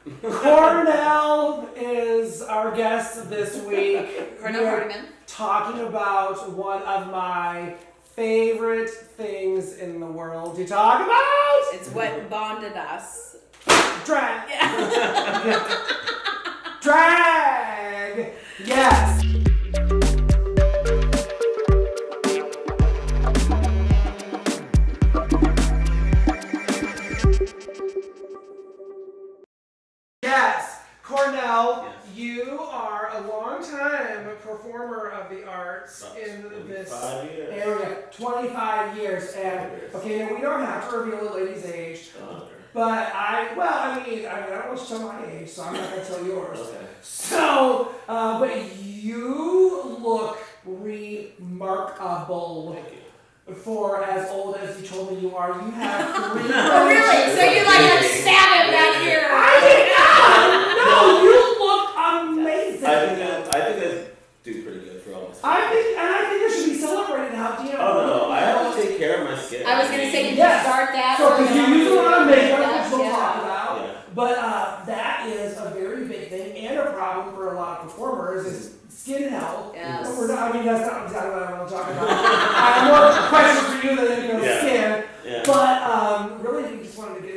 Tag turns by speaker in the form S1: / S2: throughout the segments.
S1: Cornel is our guest this week.
S2: Cornel Hardiman.
S1: Talking about one of my favorite things in the world to talk about.
S2: It's what bonded us.
S1: Drag. Drag. Yes. Yes, Cornel, you are a long-time performer of the arts in this area. 25 years. And, okay, now we don't have to reveal a lady's age, but I don't want you to tell my age, so I'm not going to tell yours.
S3: Okay.
S1: So, but you look remarkable.
S3: Thank you.
S1: For as old as you told me you are, you have 3
S2: Oh, really? So you like to stab him back here?
S1: No, you look amazing.
S3: I think I do pretty good for all this.
S1: I think it should be celebrated. How do you?
S3: Oh no, I have to take care of my skin.
S2: I was gonna say, did
S1: Yes.
S2: you start that?
S1: So because you use a lot of makeup,
S2: Yeah,
S1: which we'll
S2: yeah.
S1: talk about,
S3: Yeah.
S1: but that is a very big thing and a problem for a lot of performers is skin health.
S2: Yes.
S1: But that's not exactly what I want to talk about. I have more questions for you than skin.
S3: Yeah.
S1: But really, we just wanted to get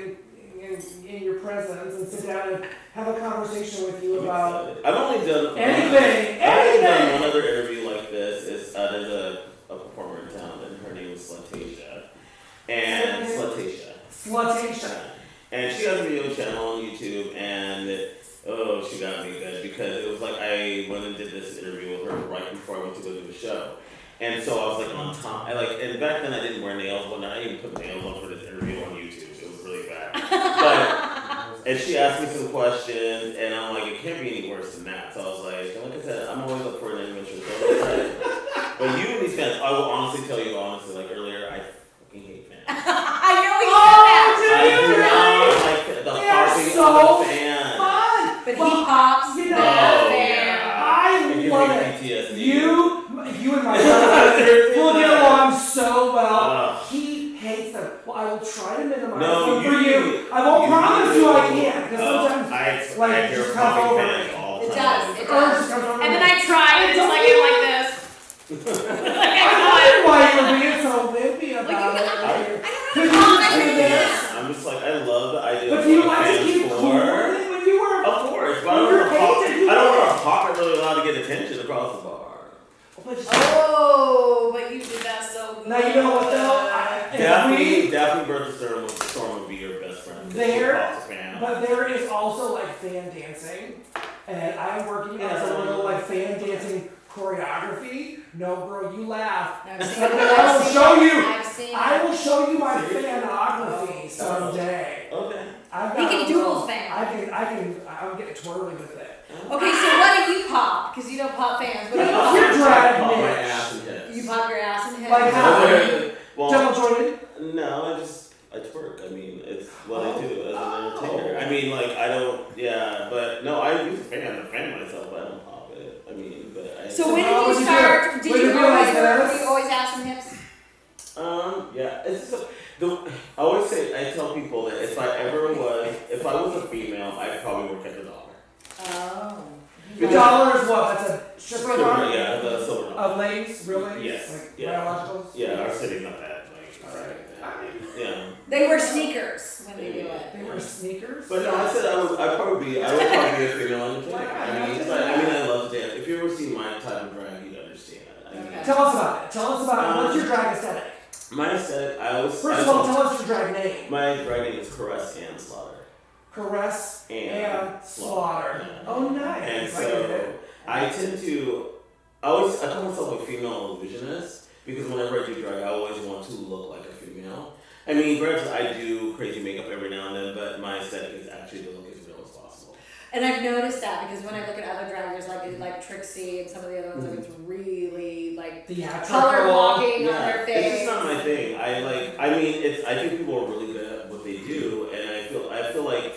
S1: in your presence and sit down and have a conversation with you about
S3: I've only done
S1: anything.
S3: I've done one other interview like this. There's a performer in town, and her name is Slutasha. And
S1: Slutasha.
S3: And she has a video channel on YouTube, and she got me good because it was like I went and did this interview with her right before I went to go do the show. And so I was like on top. And back then I didn't wear nails. I didn't even put nails on for this interview on YouTube. It was really bad. And she asked me some questions, and I'm like, it can't be any worse than that. So I was like I said, I'm always up for an adventure. So I was like, but you and these fans, I will honestly tell you like earlier, I fucking hate fans.
S2: I know you said that.
S3: I do not like the popping of the fan.
S1: Fun.
S2: But he pops.
S1: You know,
S2: I
S1: I love it.
S3: PTSD.
S1: You and my brother will get along so well. He hates them. Well, I will try to minimize them for you. I won't promise you I can, because sometimes
S3: I hear
S1: just come
S3: popping
S1: over.
S3: fans all the
S2: It
S3: time.
S2: does. It does. And then I try, and it's like this.
S1: I wonder why you're being so wimpy about it.
S3: I'm just like, I love the idea
S1: But
S3: of
S1: do you
S3: what
S1: like to
S3: fans
S1: keep cool
S3: for.
S1: with it when you were?
S3: Of course, but I don't want to pop it really loud to get attention across the bar.
S2: Oh, but you did that so good.
S1: Now you know what though?
S3: Daphne Bertha Storm would be your best friend.
S1: But there is also like fan dancing, and I'm working as a little like fan dancing choreography. No, bro, you laugh. I will show you my fanography someday.
S3: Okay.
S2: He can dual fan.
S1: I'm getting twirly with it.
S2: Okay, so what do you pop? Because you don't pop fans. What do you pop?
S1: You're drag
S3: my
S1: bitch.
S3: ass and hips.
S2: You pop your ass and hips.
S1: Like how?
S3: Well,
S1: Double jointed?
S3: No, I twerk. I mean, it's what I do as an entertainer. I mean, like, I don't, but no, I use a fan myself, but I don't pop it. I mean, but I.
S2: So when did you start? Did you always ass and hips?
S3: Yeah, it's just I always say, I tell people that if I was a female, I'd probably work at the dollar.
S2: Oh.
S1: The dollar is what? That's a stripper dollar?
S3: Yeah, the silver dollar.
S1: Of ladies, really?
S3: Yes.
S1: Like
S3: Yeah.
S1: biologicals?
S3: Yeah, our city's not that, yeah.
S2: They wear sneakers when they do it.
S1: They wear sneakers?
S3: But no, I said I would probably be a female entertainer. I love to dance. If you ever see my type of drag, you'd understand.
S2: Okay.
S1: Tell us about it. Tell us about it. What's your drag aesthetic?
S3: My aesthetic,
S1: First of all, tell us your drag name.
S3: My drag name is Caress and Slaughter.
S1: Caress and Slaughter.
S3: Yeah.
S1: Oh, nice.
S3: And so I tend to, I call myself a female illusionist because whenever I do drag, I always want to look like a female. I mean, granted, I do crazy makeup every now and then, but my aesthetic is actually to look as real as possible.
S2: And I've noticed that because when I look at other draggers like Trixie and some of the other ones, like it's really like color blocking on their face.
S3: It's just not my thing. I think people are really good at what they do, and I feel like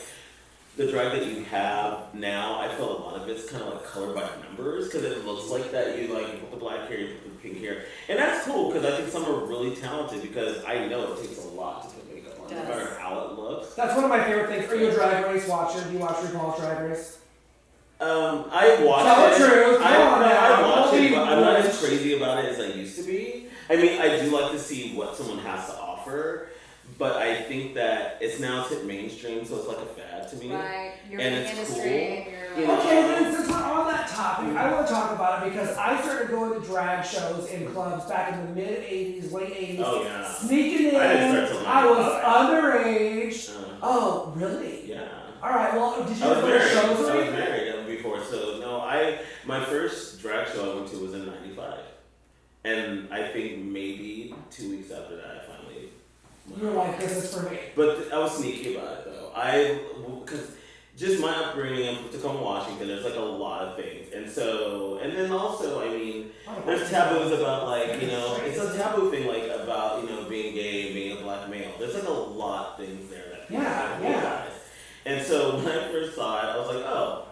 S3: the drag that you have now, I feel a lot of it's kind of like colored by numbers because it looks like that. You put the black hair, you put the pink hair, and that's cool because I think some are really talented because I know it takes a lot to put makeup on no matter how it looks.
S1: That's one of my favorite things. Are you a drag race watcher? Do you watch RuPaul's Drag Race?
S3: I watch
S1: Tell
S3: it.
S1: the truth.
S3: I watch it, but I'm not as crazy about it as I used to be. I mean, I do like to see what someone has to offer, but I think that it's now hit mainstream, so it's like a fad to me.
S2: Right. You're
S3: and
S2: in the
S3: it's
S2: industry.
S3: cool.
S2: And
S3: You know?
S1: Okay, then since we're on that topic, I want to talk about it because I started going to drag shows in clubs back in the mid 80s, late 80s.
S3: Oh, yeah.
S1: Sneaking in.
S3: I didn't start till
S1: I was
S3: 95.
S1: underage. Oh, really?
S3: Yeah.
S1: Alright, well, did you
S3: I was
S1: go to
S3: married.
S1: shows
S3: I
S1: or
S3: was
S1: anything?
S3: married before, so no. My first drag show I went to was in '95, and I think maybe 2 weeks after that, I finally.
S1: You were like, this is for me.
S3: But I was sneaky about it though. Because just my upbringing in Tacoma, Washington, there's like a lot of things, and then also, I mean, there's taboos about like it's a taboo thing like about being gay, being a black male. There's like a lot of things there that people don't realize. And so when I first saw it, I was like, oh.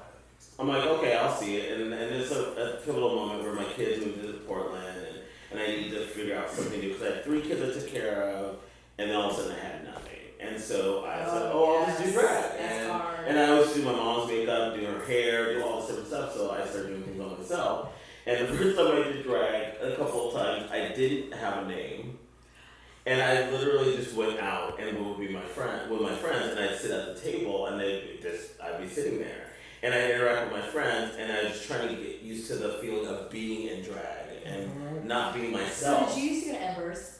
S3: I'm like, okay, I'll see it. And there's a pivotal moment where my kids moved to Portland, and I needed to figure out something new because I had 3 kids I took care of, and then all of a sudden I had nothing. And so I said, I'll just do drag. And I always do my mom's makeup, do her hair, do all this different stuff, so I started doing things on myself. And the first time I did drag, a couple of times, I didn't have a name. And I literally just went out and would be with my friends, and I'd sit at the table, and I'd be sitting there. And I interact with my friends, and I was trying to get used to the feeling of being in drag and not being myself.
S2: So did you used to go to Embers?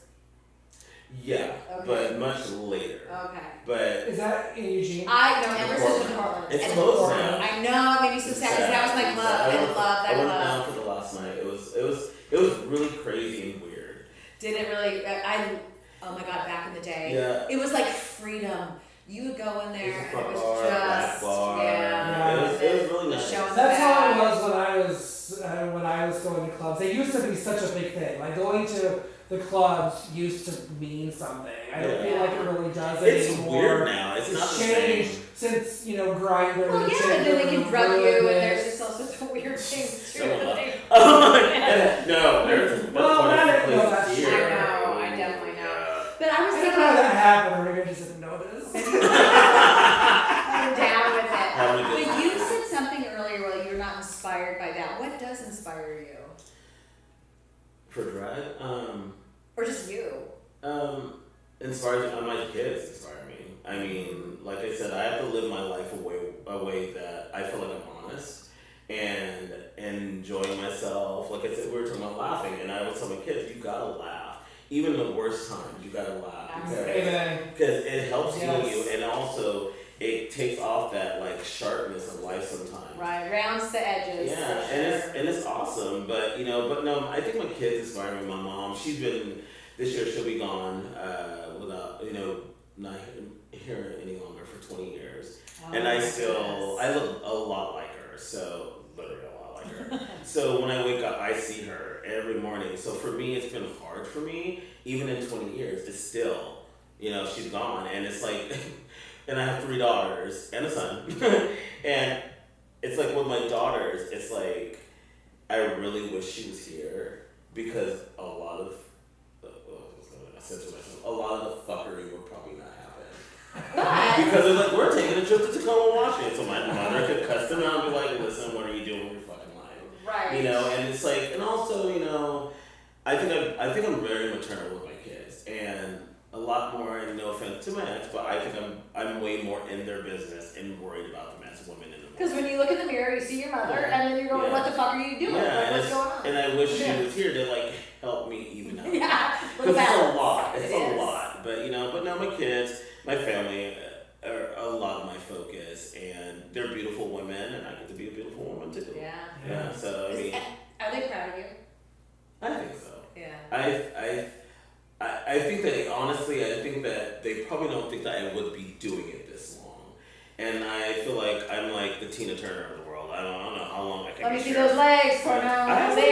S3: Yeah,
S2: Okay.
S3: But much later.
S2: Okay.
S3: But
S1: Is that in Eugene?
S2: I know Embers is in Portland.
S3: it's closed now.
S2: I know, it made me so sad because that was my club. I love that
S3: I went
S2: club.
S3: down for the last night. It was really crazy and weird.
S2: Did it really? Oh my god, back in the day.
S3: Yeah.
S2: It was like freedom. You would go in there and it was
S3: Bar, black
S2: just
S3: bar.
S2: yeah.
S3: It was really nice.
S1: That's how it was when I was going to clubs. They used to be such a big thing. Like going to the clubs used to mean something. I don't feel like it really does
S3: It's
S1: anymore.
S3: weird now. It's not the same.
S1: changed since Grindr.
S2: Well,
S1: and
S2: yeah,
S1: Tinder
S2: and then they can
S1: and
S2: drug you,
S1: ruined
S2: and
S1: it.
S2: there's just all sorts of weird things too.
S3: No, there's
S1: Well,
S3: that's
S1: that's
S3: here.
S2: I know, I definitely know. But I was
S1: I don't
S2: thinking,
S1: know how that happened, or maybe I just didn't notice.
S2: I'm down with it.
S3: Having a
S2: But
S3: good time.
S2: you said something earlier, well, you're not inspired by that. What does inspire you?
S3: For drag,
S2: Or just you?
S3: inspires me. My kids inspire me. I mean, like I said, I have to live my life a way that I feel like I'm honest and enjoying myself. Like I said, we were talking about laughing, and I always tell my kids, you gotta laugh. Even in the worst times, you gotta laugh because it helps heal you, and also it takes off that like sharpness of life sometimes.
S2: Right, rounds the edges.
S3: Yeah, and it's awesome, but no, I think my kids inspire me. My mom, this year she'll be gone without not here any longer for 20 years, and I look a lot like her, so literally a lot like her. So when I wake up, I see her every morning. So for me, it's been hard for me, even in 20 years. It's still, she's gone, and it's like, and I have 3 daughters and a son, and it's like with my daughters, it's like I really wish she was here because a lot of the fuckery would probably not happen. Because it's like, we're taking a trip to Tacoma, Washington, so my mother could cuss them out and be like, listen, what are you doing with your fucking life?
S2: Right.
S3: And it's like, and also, I think I'm very maternal with my kids, and a lot more, and no offense to my ex, but I think I'm way more in their business and worried about them as women in the
S2: Because when you look in the mirror, you see your mother, and then you're going, what the fuck are you doing?
S3: Yeah,
S2: What's going on?
S3: and I wish she was here to like help me even out.
S2: Yeah,
S3: Because it's a lot. It's
S2: It
S3: a
S2: is.
S3: lot. But no, my kids, my family are a lot of my focus, and they're beautiful women, and I get to be a beautiful woman too.
S2: Yeah.
S3: Yeah. So I mean,
S2: Are they proud of you?
S3: I think so.
S2: Yeah.
S3: I think that honestly, I think that they probably don't think that I would be doing it this long, and I feel like I'm like the Tina Turner of the world. I don't know how long I can.
S2: Let me see those legs, Cornel.
S3: I've
S1: seen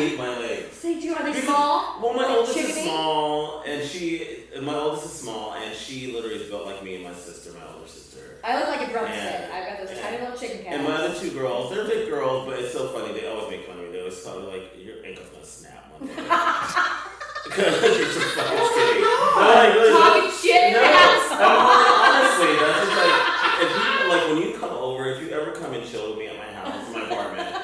S3: seen my legs.
S2: Say, are they small?
S3: Well, my
S2: Like
S3: oldest is
S2: chickadee?
S3: small, and she literally is built like me and my sister, my older sister.
S2: I look like a drumstick.
S3: Yeah.
S2: I've got those tiny little chicken cats.
S3: And my other 2 girls, they're big girls, but it's so funny. They always make fun of me. They always tell me like, your ankle's gonna snap one day. Because you're so fucking skinny.
S2: talking shit in the house.
S3: Honestly, that's just like, if you, like, when you come over, if you ever come and chill with me at my house, my apartment,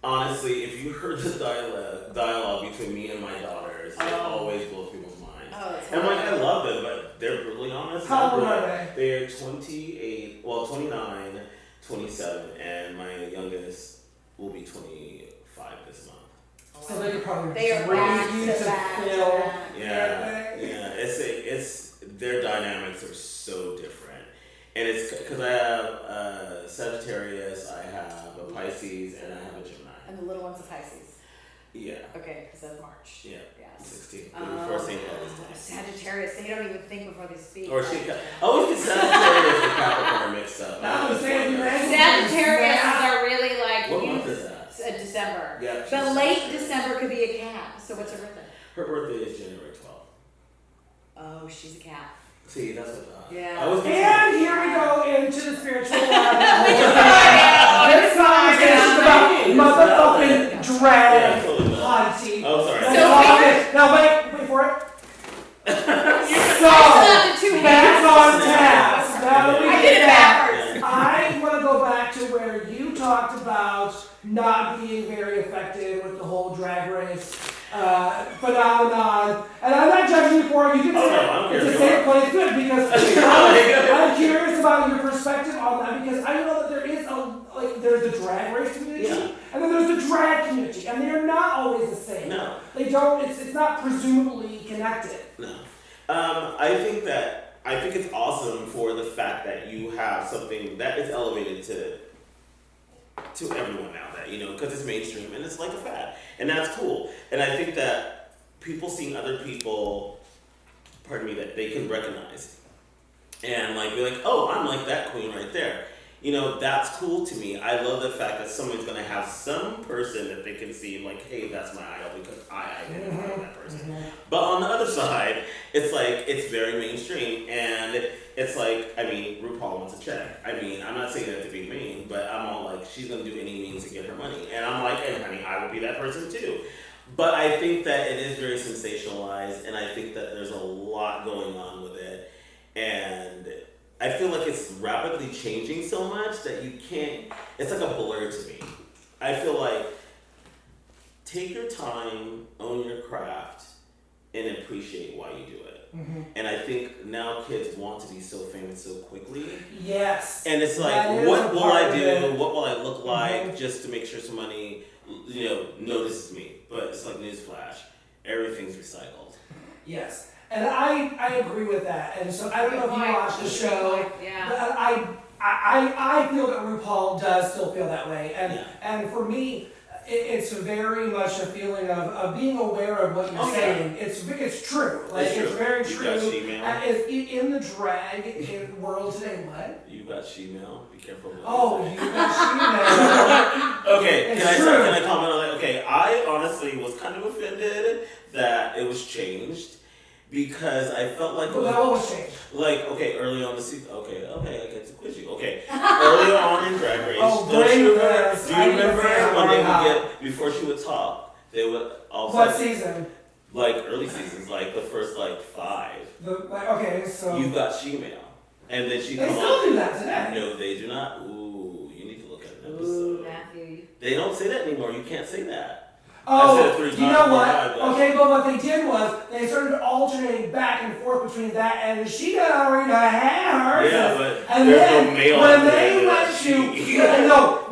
S3: honestly, if you heard the dialogue between me and my daughters, it always blows people's minds.
S2: Oh, that's
S3: and like, I love them, but they're brutally honest.
S1: How old are they?
S3: They're 29, 27, and my youngest will be 25 this month.
S1: So they could probably
S2: They are back
S1: raise you
S2: to
S1: to
S2: back.
S1: fill.
S3: Yeah. It's their dynamics are so different, and it's because I have a Sagittarius, I have a Pisces, and I have a Gemini.
S2: And the little one's a Pisces.
S3: Yeah.
S2: Okay, because that's March.
S3: Yeah.
S2: Yes.
S3: 16. Before St. Paul's Day.
S2: Sagittarius, they don't even think before they speak.
S3: Or she. Always get Sagittarius and Capricorn mixed up.
S2: Sagittarius are really like.
S3: What month is that?
S2: December.
S3: Yeah.
S2: But late December could be a cat. So what's her birthday?
S3: Her birthday is January 12th.
S2: Oh, she's a cat.
S3: See, that's what.
S2: Yeah.
S1: And here we go into the spiritual life.
S2: This
S1: This conversation about motherfucking drag hunting.
S3: Oh, sorry.
S1: Now wait for it. So, back on task. Now that we
S2: I
S1: get
S2: did it
S1: that,
S2: backwards.
S1: I want to go back to where you talked about not being very effective with the whole drag race phenomenon. And I'm not judging you for it. You can say it's a safe place. Good, because I'm curious about your perspective on that, because I know that there is there's the drag race community, and then there's the drag community, and they're not always the same.
S3: No.
S1: They don't, it's not presumably connected.
S3: No. I think it's awesome for the fact that you have something that is elevated to everyone now, that, because it's mainstream and it's like a fad, and that's cool. And I think that people seeing other people, that they can recognize, and like be like, oh, I'm like that queen right there. That's cool to me. I love the fact that someone's gonna have some person that they can see like, hey, that's my idol because I identify with that person. But on the other side, it's like, it's very mainstream, and it's like, RuPaul wants a check. I'm not saying that to be mean, but I'm all like, she's gonna do any means to get her money. And I'm like, and honey, I would be that person too. But I think that it is very sensationalized, and I think that there's a lot going on with it. And I feel like it's rapidly changing so much that you can't, it's like a blur to me. I feel like, take your time, own your craft, and appreciate why you do it. Mm-hmm. And I think now kids want to be so famous so quickly.
S1: Yes.
S3: And it's like, what will I do? What will I look like just to make sure somebody, notices me? But it's like newsflash, everything's recycled.
S1: Yes. And I agree with that. And so I don't know if you watched the show.
S2: Yeah.
S1: But I feel that RuPaul does still feel that way. And for me, it's very much a feeling of being aware of what you're saying. Yeah. It's true. It's very true.
S3: You got she-mail?
S1: In the drag world today, what?
S3: You got she-mail? Be careful.
S1: You got she-mail.
S3: Okay, can I comment on that? Okay, I honestly was kind of offended that it was changed. Because I felt like
S1: what was changed?
S3: Like, okay, early on the season, okay, I get to quiz you. Okay, early on in Drag Race, do you remember when they would get, before she would talk, they would also...
S1: What season?
S3: Like, early seasons, like the first, 5.
S1: So...
S3: You got she-mail. And then she
S1: They still do that today.
S3: No, they do not. Ooh, you need to look at an episode.
S2: Ooh, Matthew.
S3: They don't say that anymore. You can't say that.
S1: Oh, you know what? Okay, but what they did was they started alternating back and forth between that and she got already her.
S3: Yeah, but
S1: and
S3: there's
S1: then
S3: no male
S1: when
S3: on
S1: they
S3: there.
S1: went to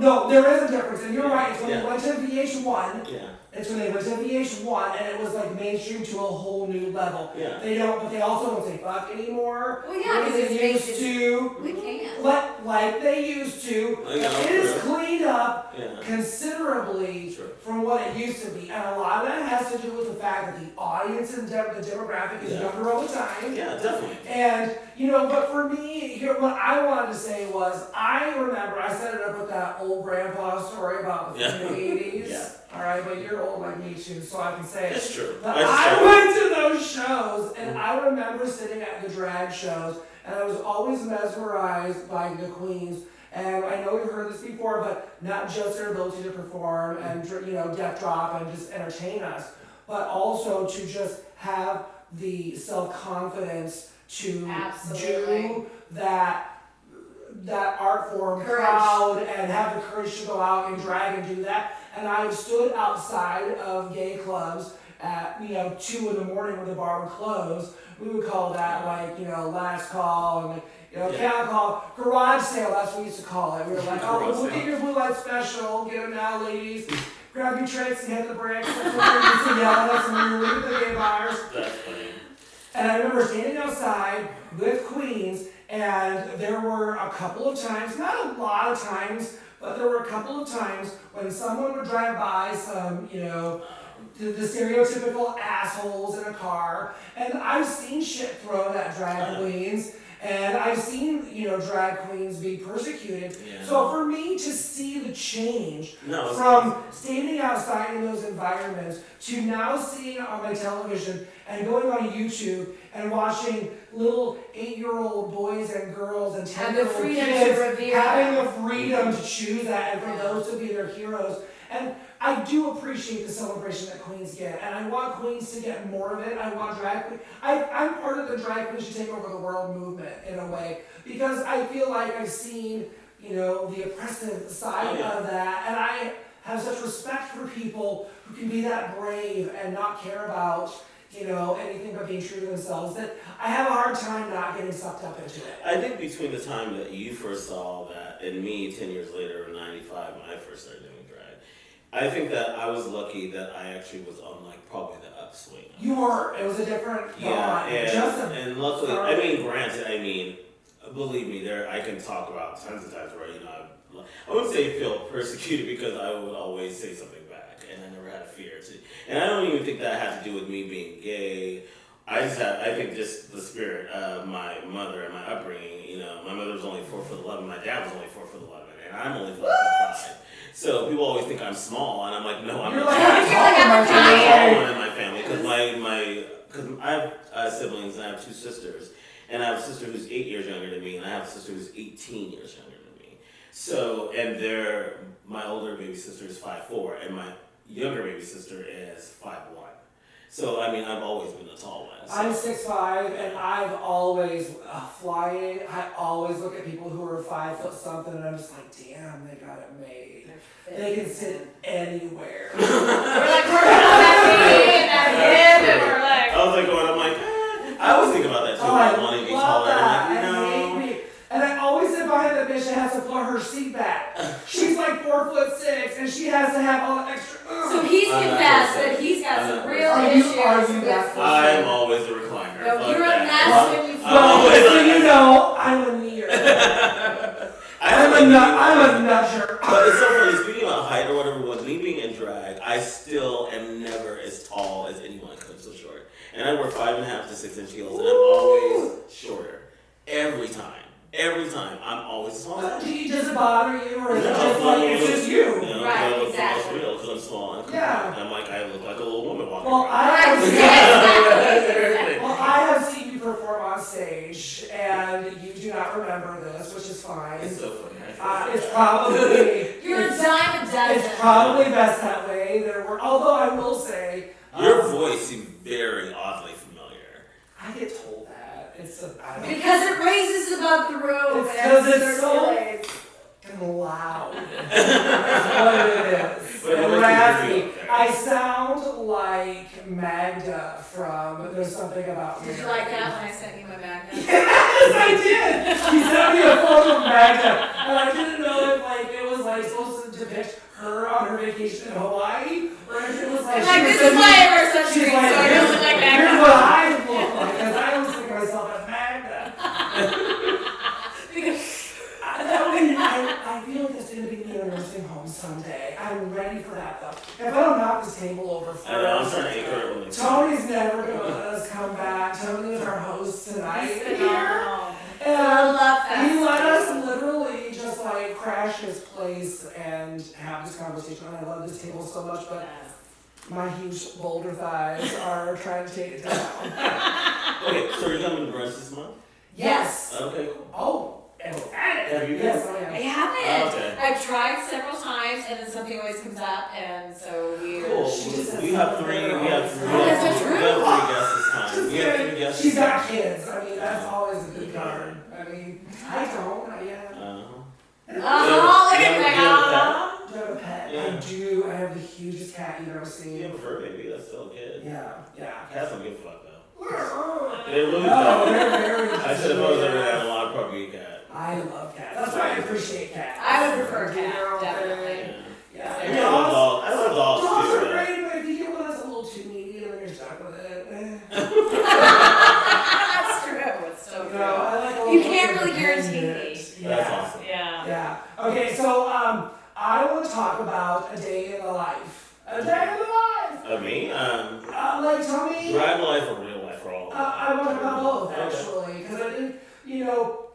S1: no, there is a difference, and you're right. It's when they went to VH1.
S3: Yeah.
S1: It's when they went to VH1, and it was like mainstream to a whole new level.
S3: Yeah.
S1: They don't, but they also don't say fuck anymore.
S2: Well, yeah, because
S1: they used to.
S2: We can't.
S1: Like they used to. It is cleaned up considerably from what it used to be, and a lot of that has to do with the fact that the audience and the demographic is younger all the time.
S3: Yeah, definitely.
S1: And but for me, what I wanted to say was, I remember I set it up with that old grandpa story about the 80s.
S3: Yeah.
S1: All right, but you're old like me too, so I can say it.
S3: That's true.
S1: But I went to those shows, and I remember sitting at the drag shows, and I was always mesmerized by the queens. And I know you've heard this before, but not just their ability to perform and death drop and just entertain us, but also to just have the self-confidence to
S2: Absolutely.
S1: do that art form
S2: Courage.
S1: proud and have the courage to go out and drag and do that. And I've stood outside of gay clubs at 2 in the morning when the bar would close. We would call that last call and count call, garage sale. That's what we used to call it. We were like, oh, we'll get your blue light special. Get them now, ladies. Grab your tricks and hit the brakes. That's what we used to yell at us when we were leaving the gay bars.
S3: That's funny.
S1: And I remember standing outside with Queens, and there were a couple of times, not a lot of times, but there were a couple of times when someone would drive by, some, the stereotypical assholes in a car, and I've seen shit thrown at drag queens, and I've seen, drag queens be persecuted.
S3: Yeah.
S1: So for me to see the change
S3: No,
S1: from standing outside in those environments to now seeing it on my television and going on YouTube and watching little 8-year-old boys and girls and 10-year-old kids having the freedom to choose that and for those to be their heroes. And I do appreciate the celebration that queens get, and I want queens to get more of it. I want drag queens. I'm part of the drag queens to take over the world movement in a way, because I feel like I've seen, the oppressive side of that, and I have such respect for people who can be that brave and not care about, anything but being true to themselves, that I have a hard time not getting sucked up into it.
S3: I think between the time that you first saw that and me 10 years later in 95 when I first started doing drag, I think that I was lucky that I actually was on probably the upswing.
S1: You were. It was a different thought.
S3: And luckily, granted, believe me, I can talk about tons of times where, I wouldn't say feel persecuted because I would always say something back and I never had a fear to. And I don't even think that had to do with me being gay. I think just the spirit of my mother and my upbringing. My mother was only 4'11", my dad was only 4'11", and I'm only 5'5". So people always think I'm small, and I'm like, no, I'm not. I'm tall in my family because because I have siblings and I have 2 sisters, and I have a sister who's 8 years younger than me, and I have a sister who's 18 years younger than me. So, and my older baby sister is 5'4", and my younger baby sister is 5'1". So, I've always been a tall one. So.
S1: I'm 6'5", and I've always, flying, I always look at people who are 5 foot something, and I'm just like, damn, they got it made. They can sit anywhere.
S2: We're like, we're on that knee and that hip, and we're like...
S3: I was I always think about that too. I want to be taller. I'm like, no.
S1: And I always sit behind that bitch that has to pull her seat back. She's like 4'6", and she has to have all the extra.
S2: So he's confessed that he's got some real issues.
S3: I'm always a recliner.
S2: No, you're a mess when you
S1: I'm a near. I'm a nudger.
S3: But it's so funny, speaking about height or whatever, with me being in drag, I still am never as tall as anyone because I'm so short. And I wear 5.5 to 6 inch heels, and I'm always shorter. Every time, I'm always taller.
S1: Does it bother you, or is it just like, it's just you?
S2: Right, exactly.
S3: It's real, because I'm small and
S1: yeah.
S3: And I look like a little woman walking
S1: around. I have seen you perform on stage, and you do not remember this, which is fine.
S3: It's so funny.
S1: It's probably...
S2: You're a dime a dozen.
S1: It's probably best that way. Although I will say...
S3: Your voice seemed very oddly familiar.
S1: I get told that.
S2: Because it raises above the room.
S1: Because it's so loud. That's what it is. And raspy. I sound like Magda from There's Something About Me.
S2: Did you like that when I sent you my Magda?
S1: Yes, I did. She sent me a photo of Magda, and I didn't know if it was supposed to depict her on her vacation in Hawaii, or if it was
S2: this is why I wear such green, so I don't look like Magda.
S1: Here's what I look like, because I don't think of myself as Magda. I feel like it's going to be me in a nursing home someday. I'm ready for that, though. If I don't knock this table over first,
S3: I'm trying to anchor it.
S1: Tony's never going to let us come back. Tony is our host tonight here. And
S2: I love that.
S1: He let us literally just crash his place and have this conversation. And I love this table so much, but my huge boulder thighs are trying to take it down.
S3: Okay, so you're coming to brunch this month?
S1: Yes.
S3: Okay, cool.
S1: Oh,
S3: Have you?
S1: Yes, I
S2: I
S1: am.
S2: haven't.
S3: Okay.
S2: I've tried several times, and then something always comes up, and so we're.
S3: Cool. We have three. We have three.
S2: Oh, that's
S3: We
S2: true.
S3: have 3 guests this time. We have 3 guests.
S1: She's got kids. I mean, that's always a good card. I mean, I don't. Yeah.
S2: Oh, look at
S3: You
S2: me!
S3: have
S1: Do you have a pet?
S3: Yeah.
S1: I do. I have the hugest cat you've ever seen.
S3: You have a fur baby. That's still good.
S1: Yeah.
S3: Cats don't give a fuck though.
S1: Oh,
S3: They really
S1: they're
S3: don't.
S1: very.
S3: I should have always ever had a lot of probably a cat.
S1: I love cats. That's why I appreciate cats.
S2: I would prefer
S1: You know,
S2: cat, definitely.
S1: Yeah.
S3: I love dogs. I love dogs
S1: Dogs
S3: too.
S1: are
S3: man.
S1: great, but if you get one that's a little too needy, then you're stuck with it.
S2: That's true. It's so
S1: You
S2: true.
S1: know, I like a
S2: You
S1: little
S2: can't really guarantee
S1: independent.
S2: me.
S3: That's
S1: Yeah.
S3: awesome.
S2: Yeah.
S1: Yeah. Okay, so I want to talk about a day in the life. A day in the life.
S3: Of me?
S1: Like, tell me.
S3: Drag life or real life or all of it?
S1: I want to talk about both,
S3: Okay.
S1: actually, because I think, you know,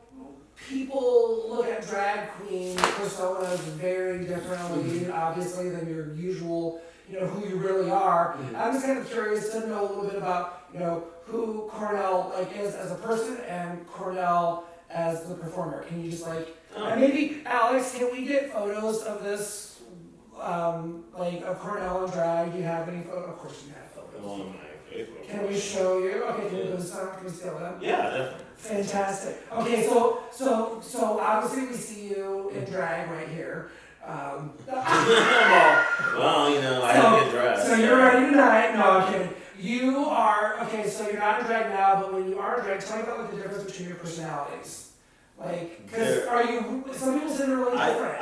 S1: people look at drag queen personas very differently, obviously, than your usual, you know, who you really are. I'm just kind of curious to know a little bit about, you know, who Cornel like is as a person and Cornel as the performer. Can you just like, and maybe Alex, can we get photos of this, like of Cornel in drag? Do you have any photos? Of course you have photos.
S3: On my Facebook.
S1: Can we show you? Okay, can we put some? Can we steal them?
S3: Yeah, definitely.
S1: Fantastic. Okay, so obviously we see you in drag right here.
S3: Well, you know, I have to get dressed.
S1: So you're ready tonight? No, I'm kidding. You are okay. So you're not in drag now, but when you are in drag, tell me about like the difference between your personalities. Like, because are you? Some people say they're really different.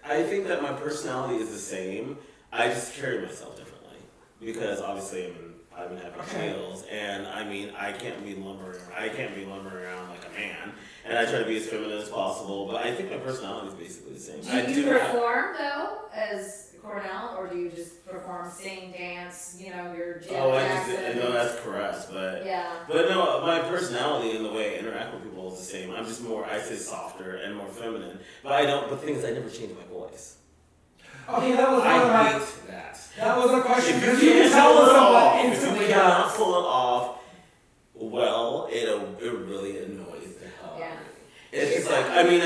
S3: I think that my personality is the same. I just carry myself differently because obviously I'm in happy heels, and I mean I can't be lumbering around like a man, and I try to be as feminine as possible. But I think my personality is basically the same.
S2: Do you perform though as Cornel, or do you just perform, sing, dance? You know, your Janet Jackson.
S3: No, that's correct, but
S2: yeah.
S3: But no, my personality and the way I interact with people is the same. I'm just more, I say softer and more feminine. But the thing is, I never change my voice.
S1: Okay, that was one of
S3: I
S1: my.
S3: hate that.
S1: That was a question
S3: If
S1: because
S3: you
S1: you can
S3: can't
S1: tell
S3: pull
S1: when
S3: it
S1: someone
S3: off, if
S1: instantly
S3: you cannot
S1: does.
S3: pull it off, well, it really annoys the hell out of me. It's like, I mean,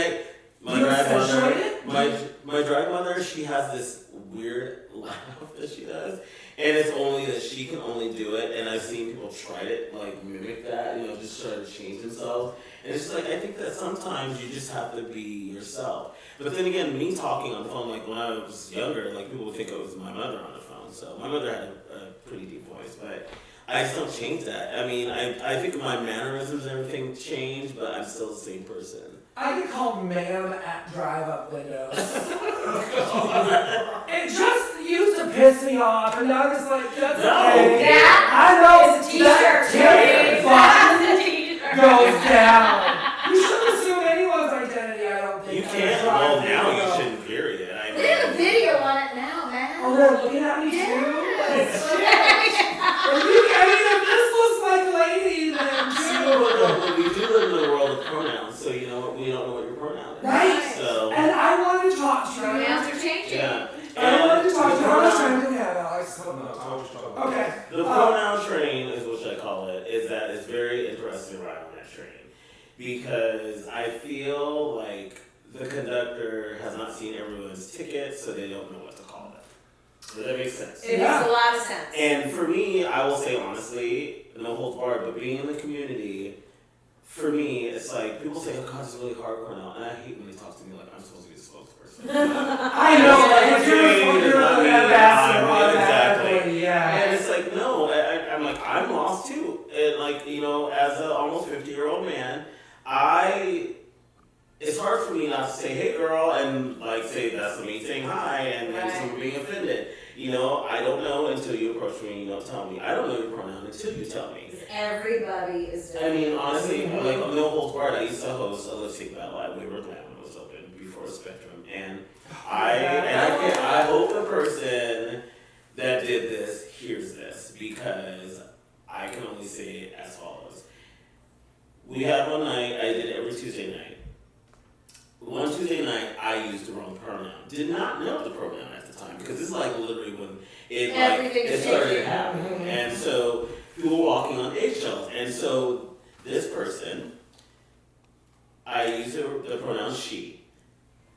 S3: my drag mother, she has this weird laugh that she does, and it's only that she can only do it. And I've seen people try to like mimic that, you know, just try to change themselves. And it's just like I think that sometimes you just have to be yourself. But then again, me talking on the phone, like when I was younger, like people would think it was my mother on the phone. So my mother had a pretty deep voice, but I just don't change that. I mean, I think my mannerisms and everything change, but I'm still the same person.
S1: I get called ma'am at drive-up windows. It just used to piss me off, and now I'm just like, that's okay.
S2: That
S1: I know
S2: is a t-shirt.
S1: that
S2: That's a t-shirt.
S1: goes down. You shouldn't assume anyone's identity, I don't think.
S3: You can't. Well, now you shouldn't. Period. I
S2: They have a
S3: mean,
S2: video on it now, man.
S1: Oh, they're looking at me too?
S2: Yes.
S1: I mean, if this looks like lady, then
S3: but we do live in the world of pronouns, so you know what? We don't know what your pronoun is.
S1: right.
S3: So
S1: And I wanted to talk to you.
S2: Pronouns are changing.
S3: yeah.
S1: I wanted to talk to you. How much
S3: And
S1: time do we have, Alex? Okay.
S3: the pronoun train is what I call it. Is that it's very interesting to ride on that train because I feel like the conductor has not seen everyone's ticket, so they don't know what to call it. Does that make sense?
S2: It makes a lot of sense.
S3: And for me, I will say honestly, no holds barred, but being in the community, for me, it's like people say, "Oh God, it's really hard, Cornel," and I hate when they talk to me like I'm supposed to be the spokesperson.
S1: I know, like, if you're an ambassador
S3: Exactly.
S1: automatically, yeah.
S3: And it's like, no, I'm like, I'm lost too. And like, you know, as an almost 50-year-old man, it's hard for me not to say, hey girl, and like say that's me saying hi and someone being offended. You know, I don't know until you approach me and you don't tell me. I don't know your pronoun until you tell me.
S2: Everybody is doing
S3: I mean, honestly, like no holds barred. I used to host a lip sync battle at Wayward Land when it was open before Spectrum, and I hope the person that did this hears this because I can only say it as follows. We had one night. I did it every Tuesday night. One Tuesday night, I used the wrong pronoun. Did not know the pronoun at the time because this is like literally when it started to happen, and so people were walking on eggshells, and so this person I use the pronoun she.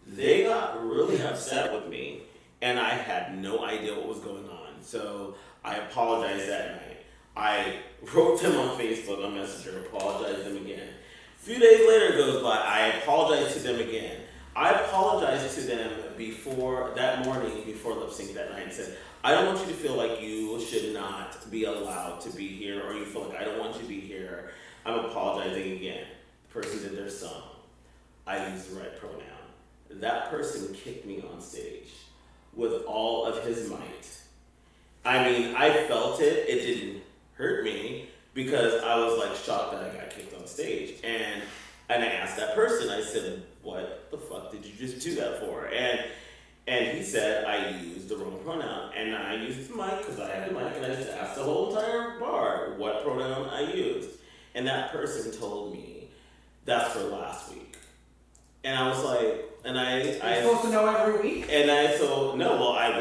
S3: They got really upset with me, and I had no idea what was going on. So I apologized that night. I wrote them on Facebook, on Messenger, apologized to them again. A few days later goes by, I apologized to them again. I apologized to them that morning before lip sync that night and said, I don't want you to feel like you should not be allowed to be here, or you feel like I don't want you to be here. I'm apologizing again. The person did their song. I used the right pronoun. That person kicked me on stage with all of his might. I mean, I felt it. It didn't hurt me because I was like shocked that I got kicked on stage. And I asked that person, I said, what the fuck did you just do that for? And he said, I used the wrong pronoun. And I used the mic because I had the mic, and I just asked the whole entire bar what pronoun I used. And that person told me, that's for last week. And I was like, and
S1: You're supposed to know every week?
S3: And I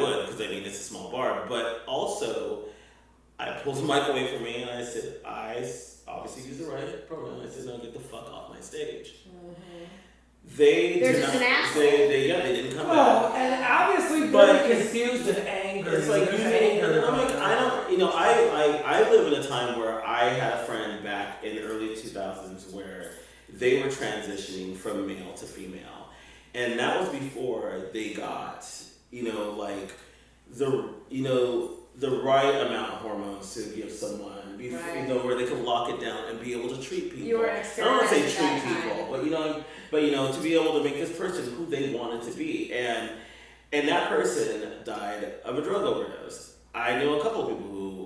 S3: would, because I mean, it's a small bar. But also, I pulled the mic away from me, and I said, I obviously used the right pronoun. I said, no, get the fuck off my stage.
S2: Mm-hmm.
S3: They're
S2: just an asshole.
S3: They didn't come
S1: Well,
S3: back.
S1: and obviously very confused and angry.
S3: It's like,
S1: anger.
S3: I'm like, I don't, I live in a time where I had a friend back in the early 2000s where they were transitioning from male to female. And that was before they got, the right amount of hormones to give someone,
S2: right.
S3: Where they could lock it down and be able to treat people.
S2: You were
S3: I don't want to say treat
S2: time.
S3: people, but to be able to make this person who they wanted to be. And that person died of a drug overdose. I know a couple of people who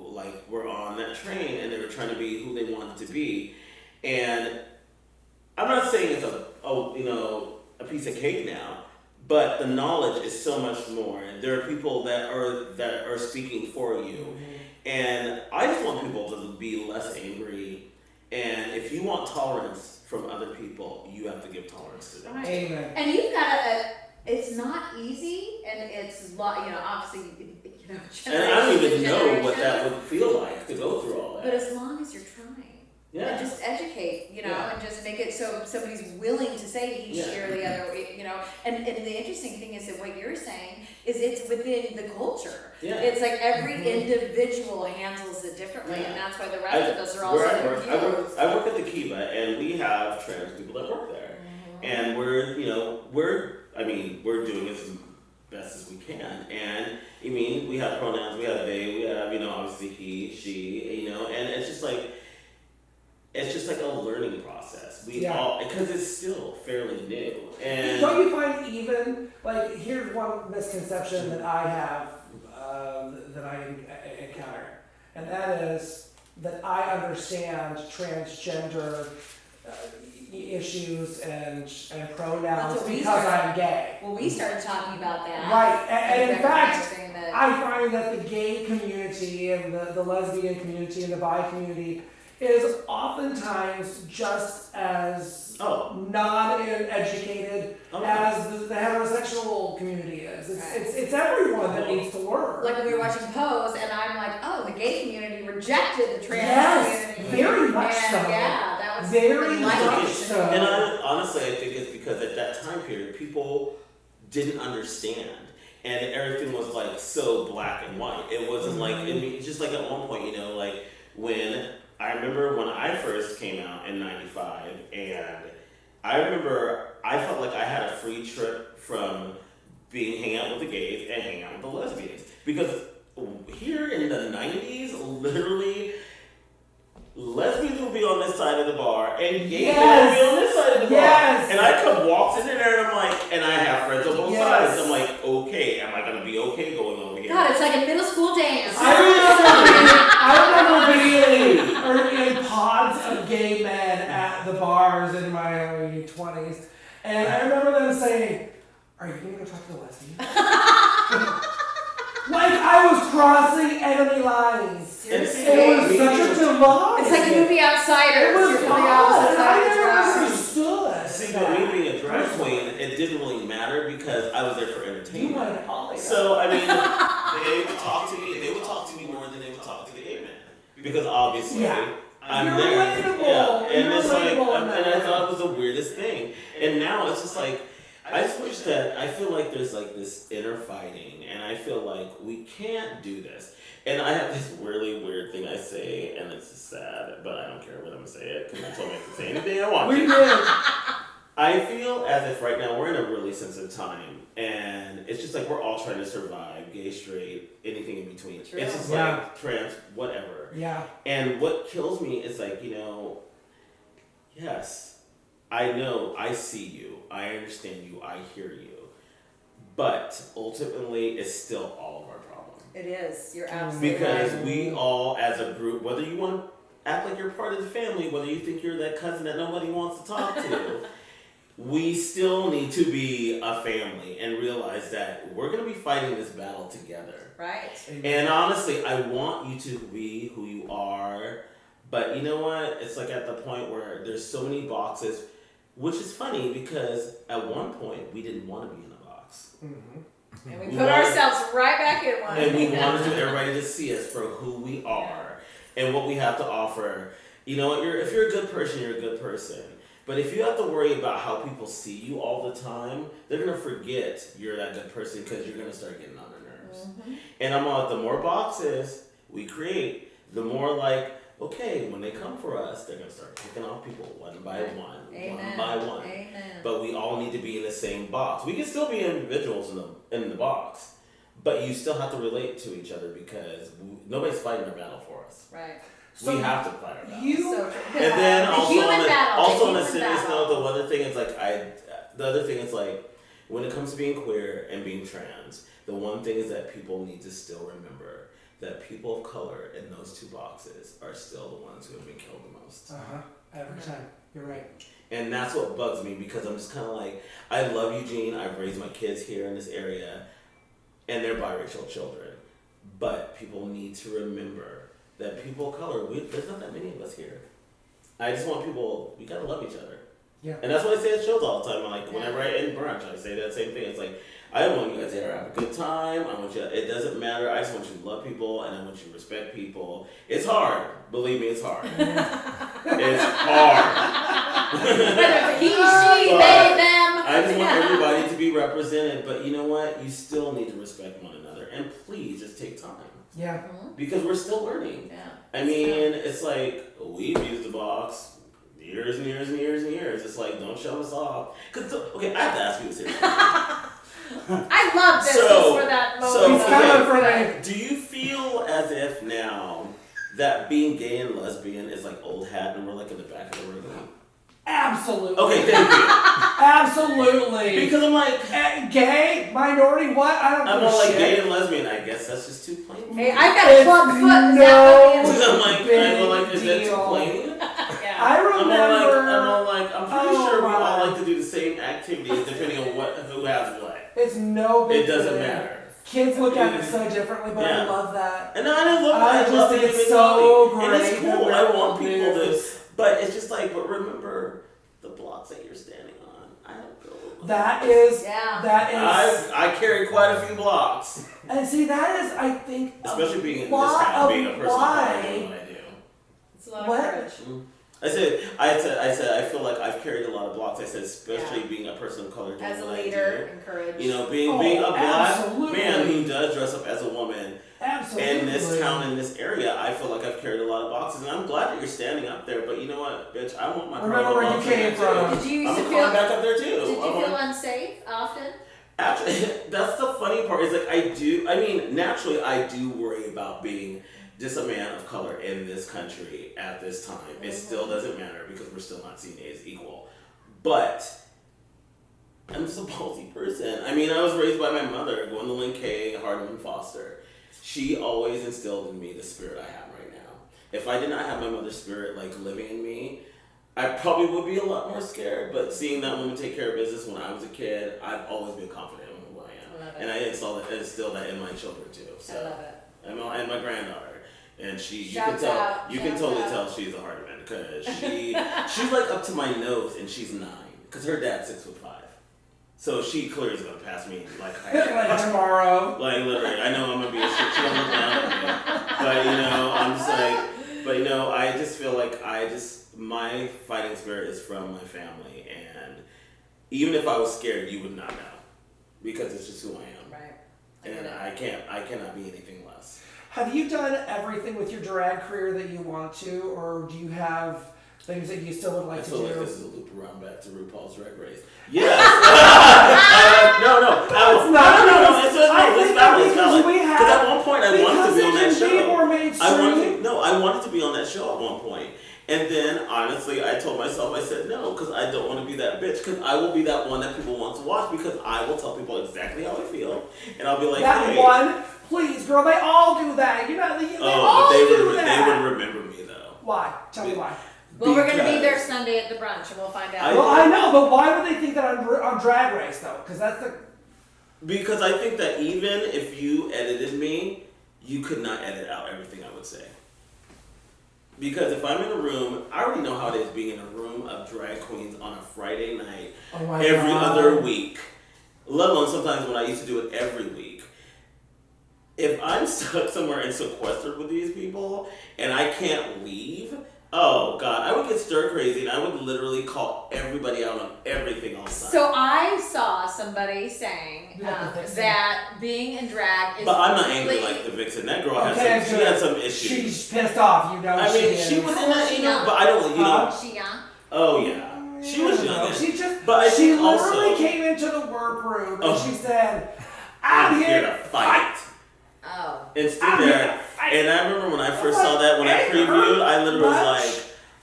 S3: were on that train and they were trying to be who they wanted to be. And I'm not saying it's a piece of cake now, but the knowledge is so much more. There are people that are speaking for you.
S1: Mm-hmm.
S3: And I just want people to be less angry. And if you want tolerance from other people, you have to give tolerance to them.
S2: Right.
S1: Amen.
S2: And you've got it's not easy, and it's obviously,
S3: And I don't even know what that would feel like to go through all that.
S2: But as long as you're trying.
S3: Yeah.
S2: And just educate, and just make it so somebody's willing to say he, she, or the other, And the interesting thing is that what you're saying is it's within the culture.
S3: Yeah.
S2: It's like every individual handles it differently, and that's why the rest of us are all
S3: where
S2: so
S3: confused. I work at the Kiva, and we have trans people that work there.
S2: Mm-hmm.
S3: And we're doing as best as we can. And we have pronouns, we have they, we have, obviously he, she, and it's just like a learning process. Because it's still fairly new. And
S1: don't you find even, here's one misconception that I have, that I encounter, and that is that I understand transgender issues and pronouns because I'm gay.
S2: Well, we started talking about that.
S1: Right, and in fact,
S2: that
S1: I find that the gay community and the lesbian community and the bi community is oftentimes just as non-educated as the heterosexual community is. It's everyone that needs to learn.
S2: Like when we were watching Pose, and I'm like, oh, the gay community rejected the trans community.
S1: Very much so.
S2: Yeah, that was
S1: very much so.
S3: And honestly, I think it's because at that time period, people didn't understand. And everything was so black and white. It wasn't just at one point, when I remember when I first came out in 95, and I remember I felt like I had a free trip from hanging out with the gays and hanging out with the lesbians. Because here in the 90s, literally, lesbians will be on this side of the bar, and gay men will be on this side of the bar. And I come walks in there, and I'm like, and I have friends on both sides. I'm like, okay, am I going to be okay going over here?
S2: God, it's like a middle school dance.
S1: I remember being in pods of gay men at the bars in my early 20s, and I remember them saying, are you going to go talk to the lesbians? I was crossing enemy lines. It was such a divide.
S2: It's like the movie Outsiders.
S1: It was odd. I never understood.
S3: See, but me being a drag queen, it didn't really matter because I was there for entertainment.
S1: You wanted all
S3: so, they would talk to me. They would talk to me more than they would talk to the gay men. Because obviously, I'm
S1: You're
S3: there.
S1: relatable.
S3: Yeah. And
S1: You're
S3: it's like,
S1: relatable in
S3: and
S1: that
S3: I
S1: way.
S3: thought it was the weirdest thing. And now it's just like, I just wish that, I feel like there's like this inner fighting, and I feel like we can't do this. And I have this really weird thing I say, and it's just sad, but I don't care what I'm gonna say it, because I told me I can say anything I want
S1: We
S3: to.
S1: did.
S3: I feel as if right now we're in a really sensitive time, and it's just like we're all trying to survive, gay, straight, anything in between.
S2: True.
S3: It's just
S1: Yeah.
S3: like trans, whatever.
S1: Yeah.
S3: And what kills me is like, yes, I know, I see you, I understand you, I hear you, but ultimately it's still all of our problem.
S2: It is. You're absolutely
S3: Because
S2: right.
S3: we all, as a group, whether you want to act like you're part of the family, whether you think you're that cousin that nobody wants to talk to, we still need to be a family and realize that we're going to be fighting this battle together.
S2: Right.
S3: And honestly, I want you to be who you are, but you know what? It's like at the point where there's so many boxes, which is funny because at one point we didn't want to be in a box.
S1: Mm-hmm.
S2: And we
S3: We
S2: put
S3: wanted-
S2: ourselves right back in one.
S3: And we wanted everybody to see us for who we are and what we have to offer. You know, if you're a good person, you're a good person. But if you have to worry about how people see you all the time, they're going to forget you're that good person because you're going to start getting on their nerves.
S2: Mm-hmm.
S3: And I'm like, the more boxes we create, the more like, okay, when they come for us, they're going to start kicking off people one by one,
S2: Amen.
S3: one by one.
S2: Amen.
S3: But we all need to be in the same box. We can still be individuals in the box, but you still have to relate to each other because nobody's fighting our battle for us.
S2: Right.
S3: We have to fight our battle.
S2: So true.
S3: And then
S2: The
S3: also
S2: human battle.
S3: also
S2: the
S3: on a
S2: human
S3: serious
S2: battle.
S3: note, the other thing is like the other thing is like when it comes to being queer and being trans, the one thing is that people need to still remember that people of color in those two boxes are still the ones who have been killed the most.
S1: Every time. You're right.
S3: And that's what bugs me because I'm just kind of like, I love Eugene. I've raised my kids here in this area, and they're biracial children. But people need to remember that people of color, there's not that many of us here. I just want people, we gotta love each other.
S1: Yeah.
S3: And that's what I say at shows all the time. Like whenever I end brunch, I say that same thing. It's like, I want you guys to have a good time. I want you. It doesn't matter. I just want you to love people and I want you to respect people. It's hard. Believe me, it's hard. It's hard.
S2: Whether it's he, she, they, them.
S3: I just want everybody to be represented. But you know what? You still need to respect one another. And please just take time.
S1: Yeah.
S3: Because we're still learning.
S2: Yeah.
S3: I mean, it's like we've used the box years and years and years and years. It's like, don't shove us off. Okay, I have to ask you this here.
S2: I love this just for that moment.
S1: He's coming for me.
S3: Do you feel as if now that being gay and lesbian is like old hat and we're like in the back of the room?
S1: Absolutely.
S3: Okay, thank you.
S1: Absolutely.
S3: Because I'm like,
S1: gay, minority, what? I don't
S3: I'm
S1: give a
S3: all like
S1: shit.
S3: gay and lesbian. I guess that's just too plain.
S2: Hey, I've got a club foot. Is that what it is?
S3: I'm like, is that too
S1: deal.
S3: plain?
S2: Yeah.
S1: I remember.
S3: I'm pretty
S1: Oh,
S3: sure we
S1: my.
S3: all like to do the same activities depending on who has what.
S1: It's no big
S3: It doesn't
S1: deal.
S3: matter.
S1: Kids look at it so differently, but I
S3: Yeah.
S1: love that.
S3: And I love
S1: I just think it's so great.
S3: And it's cool.
S1: that
S3: I
S1: we're
S3: want people to,
S1: dudes.
S3: but it's just like, but remember the blocks that you're standing on. I don't go.
S1: That is.
S2: Yeah.
S1: That is.
S3: I carry quite a few blocks,
S1: And see, that is, I think,
S3: especially being in this
S1: lot
S3: town,
S1: of
S3: being a person
S1: why-
S3: doing what I do.
S2: It's a lot
S1: What?
S2: of courage.
S3: I said, I feel like I've carried a lot of blocks. I said, especially being a person of color doing
S2: As a
S3: what
S2: leader,
S3: I
S2: encourage.
S3: do. You know, being a black
S1: absolutely.
S3: man who does dress up as a woman
S1: absolutely.
S3: in this town, in this area, I feel like I've carried a lot of boxes, and I'm glad that you're standing up there. But you know what, bitch, I want my
S1: Remember
S3: proud
S1: where you
S3: box
S1: came
S3: in there,
S1: from.
S3: too.
S2: Did you used
S3: I'm
S2: to
S3: gonna
S2: feel?
S3: climb back up there too.
S2: Did you
S3: I want-
S2: feel unsafe often?
S3: Actually, that's the funny part. Is like I do. I mean, naturally, I do worry about being just a man of color in this country at this time. It still doesn't matter because we're still not seen as equal. But I'm just a ballsy person. I mean, I was raised by my mother, Gwendolyn K. Hardiman Foster. She always instilled in me the spirit I have right now. If I did not have my mother's spirit like living in me, I probably would be a lot more scared. But seeing that woman take care of business when I was a kid, I've always been confident in who I am.
S2: Love it.
S3: And I instill that in my children too. So.
S2: I love it.
S3: And my granddaughter, and you
S2: Shouts
S3: can tell,
S2: out,
S3: you can
S2: shouts
S3: totally
S2: out.
S3: tell she's a Hardiman because she's like up to my nose, and she's 9 because her dad's 6'5", so she clearly is gonna pass me like
S1: like tomorrow.
S3: like literally. I know I'm gonna be a shit. She don't look down at me, but you know I'm just like But you know, I just feel like my fighting spirit is from my family, and even if I was scared, you would not know, because it's just who I am.
S2: Right.
S3: And I cannot be anything less.
S1: Have you done everything with your drag career that you want to, or do you have things that you still would like to do?
S3: I feel like this is a loop around back to RuPaul's Drag Race. Yes. No. It's valid. Because at one point I wanted to be on that show. I wanted to be on that show at one point. And then, honestly, I told myself, I said no, because I don't want to be that bitch, because I will be that one that people want to watch, because I will tell people exactly how I feel, and I'll be like,
S1: that
S3: hey.
S1: one, please, girl, they all do that. They all do that.
S3: They would remember me, though.
S1: Why? Tell me why.
S2: Well, we're going to be there Sunday at the brunch, and we'll find out.
S1: I know, but why would they think that on Drag Race, though?
S3: Because I think that even if you edited me, you could not edit out everything I would say. Because if I'm in a room, I already know how it is being in a room of drag queens on a Friday night every other week. Let alone sometimes when I used to do it every week. If I'm stuck somewhere and sequestered with these people and I can't leave, oh God, I would get stir crazy and I would literally call everybody out on everything all the time.
S2: So I saw somebody saying that being in drag is.
S3: But I'm not angry like the vixen. That girl had some issues.
S1: She's pissed off, you know.
S3: I mean, she was in that, you know, but I don't, you know.
S2: She young?
S3: Oh yeah, she was young.
S1: She just,
S3: but
S1: she literally came into the workroom and she said, "I'm here to fight."
S2: Oh.
S3: And stood there, and I remember when I first saw that, when I previewed, I literally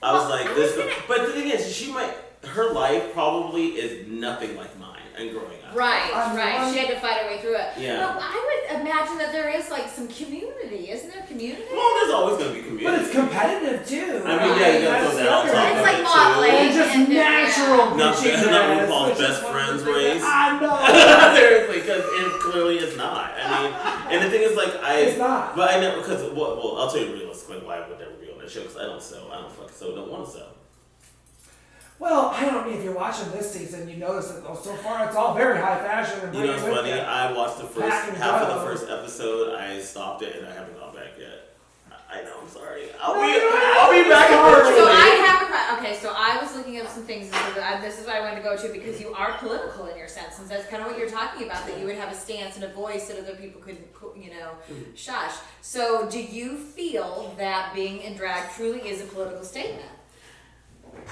S3: was like, this. But the thing is, her life probably is nothing like mine and growing up.
S2: Right. She had to fight her way through it.
S3: Yeah.
S2: Well, I would imagine that there is like some community. Isn't there community?
S3: Well, there's always going to be community.
S1: But it's competitive too.
S3: I mean, yeah, you got to throw that on top of it.
S2: It's like modeling.
S1: It's just natural.
S3: Not RuPaul's best friends race.
S1: I know.
S3: Seriously, because it clearly is not. I mean, and the thing is, like,
S1: it's not.
S3: But I never, because, well, I'll tell you realistically why I would never be on that show, because I don't sew. I don't fucking sew, don't want to sew.
S1: Well, I don't know if you're watching this season, you notice that so far it's all very high fashion. And
S3: you know what's funny? I watched the first half of the first episode. I stopped it and I haven't gone back yet. I know. I'm sorry. I'll be back.
S2: So I have so I was looking up some things. And this is what I wanted to go to because you are political in your sense, and that's kind of what you're talking about. That you would have a stance and a voice that other people could, shush. So, do you feel that being in drag truly is a political statement?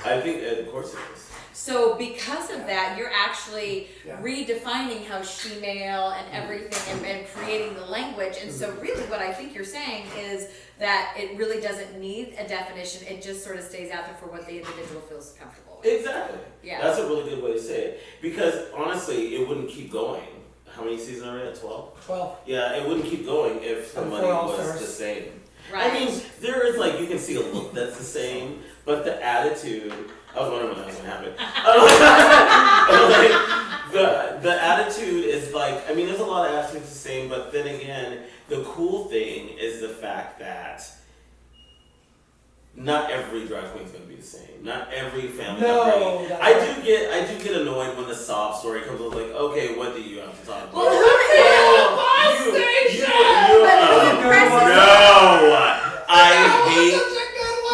S3: I think, of course it is.
S2: So because of that, you're actually redefining how she-male and everything and creating the language. And so really what I think you're saying is that it really doesn't need a definition. It just sort of stays out there for what the individual feels comfortable with.
S3: Exactly.
S2: Yeah.
S3: That's a really good way to say it. Because honestly, it wouldn't keep going. How many seasons are we at? 12?
S1: 12.
S3: Yeah, it wouldn't keep going if the money was the same.
S2: Right.
S3: I mean, there is like, you can see a look that's the same, but the attitude, I was wondering when that was going to happen. The attitude is like, I mean, there's a lot of attitudes the same, but then again, the cool thing is the fact that not every drag queen is going to be the same. Not every family. I do get annoyed when the sob story comes. I was like, okay, what do you have to talk about?
S2: Well, who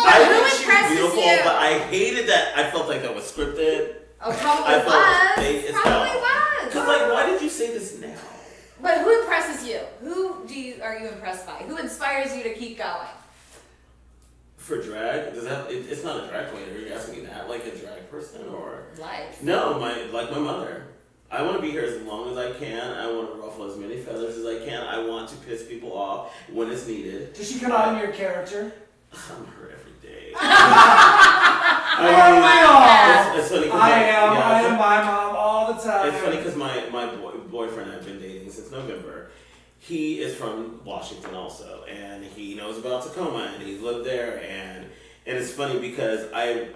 S3: I think she's beautiful, but I hated that. I felt like that was scripted.
S2: Oh, probably was.
S3: Probably was. Because like, why did you say this now?
S2: But who impresses you? Are you impressed by? Who inspires you to keep going?
S3: For drag? It's not a drag queen. Are you asking me that? Like a drag person or?
S2: Life.
S3: No, my mother. I want to be here as long as I can. I want to ruffle as many feathers as I can. I want to piss people off when it's needed.
S1: Does she come out in your character?
S3: I'm her every day.
S1: It's funny. I am my mom all the time.
S3: It's funny because my boyfriend I've been dating since November. He is from Washington also, and he knows about Tacoma, and he's lived there, and it's funny because I've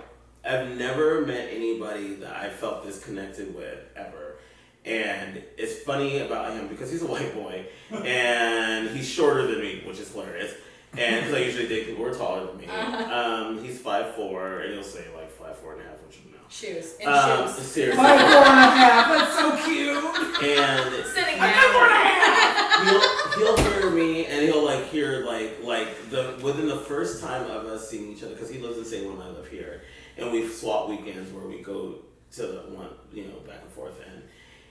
S3: never met anybody that I felt this connected with ever. And it's funny about him because he's a white boy, and he's shorter than me, which is hilarious. And because I usually date people who are taller than me. He's 5'4", and he'll say like 5'4.5", which you know.
S2: Shoes.
S3: Seriously.
S1: 5'4.5", that's so cute.
S3: And
S2: sitting down.
S3: He'll hear me, and he'll like hear like within the first first time of us seeing each other, because he lives in the same one I live here, and we swap weekends where we go to one, back and forth. And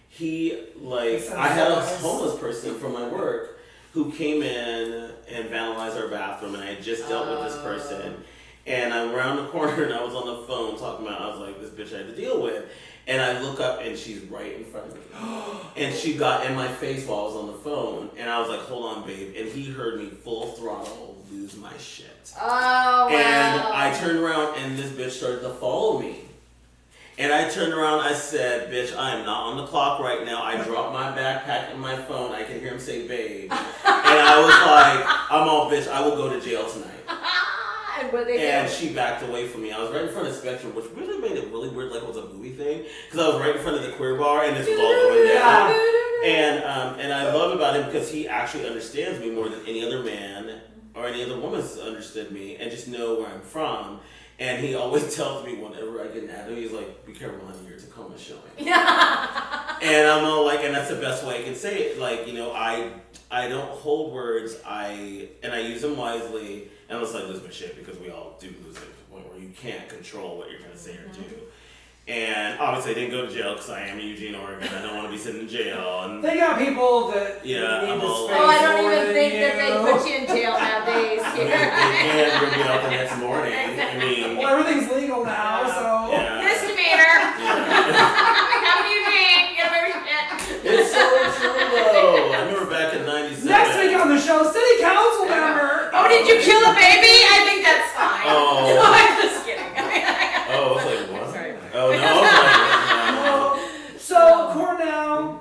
S3: he, I had a homeless person from my work who came in and vandalized our bathroom, and I had just dealt with this person. And I'm around the corner, and I was on the phone talking about, I was like, this bitch I had to deal with. And I look up, and she's right in front of me. And she got in my face while I was on the phone. And I was like, hold on, babe. And he heard me full throttle lose my shit.
S2: Oh, wow.
S3: And I turned around, and this bitch started to follow me. And I turned around, I said, bitch, I am not on the clock right now. I dropped my backpack and my phone. I can hear him say, babe. And I was like, I'm all, bitch, I will go to jail tonight. And she backed away from me. I was right in front of Spectrum, which really made it really weird, like it was a movie thing. Because I was right in front of the queer bar, and this was all going down. And I love about him because he actually understands me more than any other man or any other woman has understood me, and just know where I'm from. And he always tells me whenever I get an attitude, he's like, be careful, honey, your Tacoma's showing.
S2: Yeah.
S3: And I'm all like, and that's the best way I can say it. Like, I don't hold words, and I use them wisely. And let's lose my shit, because we all do lose it to the point where you can't control what you're going to say or do. And obviously I didn't go to jail because I am in Eugene, Oregon. I don't want to be sitting in jail. And
S1: they got people that
S3: need
S1: the space.
S2: I don't even think that they put you in jail nowadays.
S3: They can't bring me out the next morning. I mean,
S1: well, everything's legal now, so.
S3: Yeah.
S2: Misdemeanor. Come to Eugene. Get away with shit.
S3: It's so true, though. I remember back in '97.
S1: Next week on the show, city council member.
S2: Oh, did you kill a baby? I think that's fine.
S3: Oh.
S2: No, I'm just kidding.
S3: Oh, I was like, what?
S2: Sorry.
S3: Oh, no. I was like, no.
S1: So, Cornel.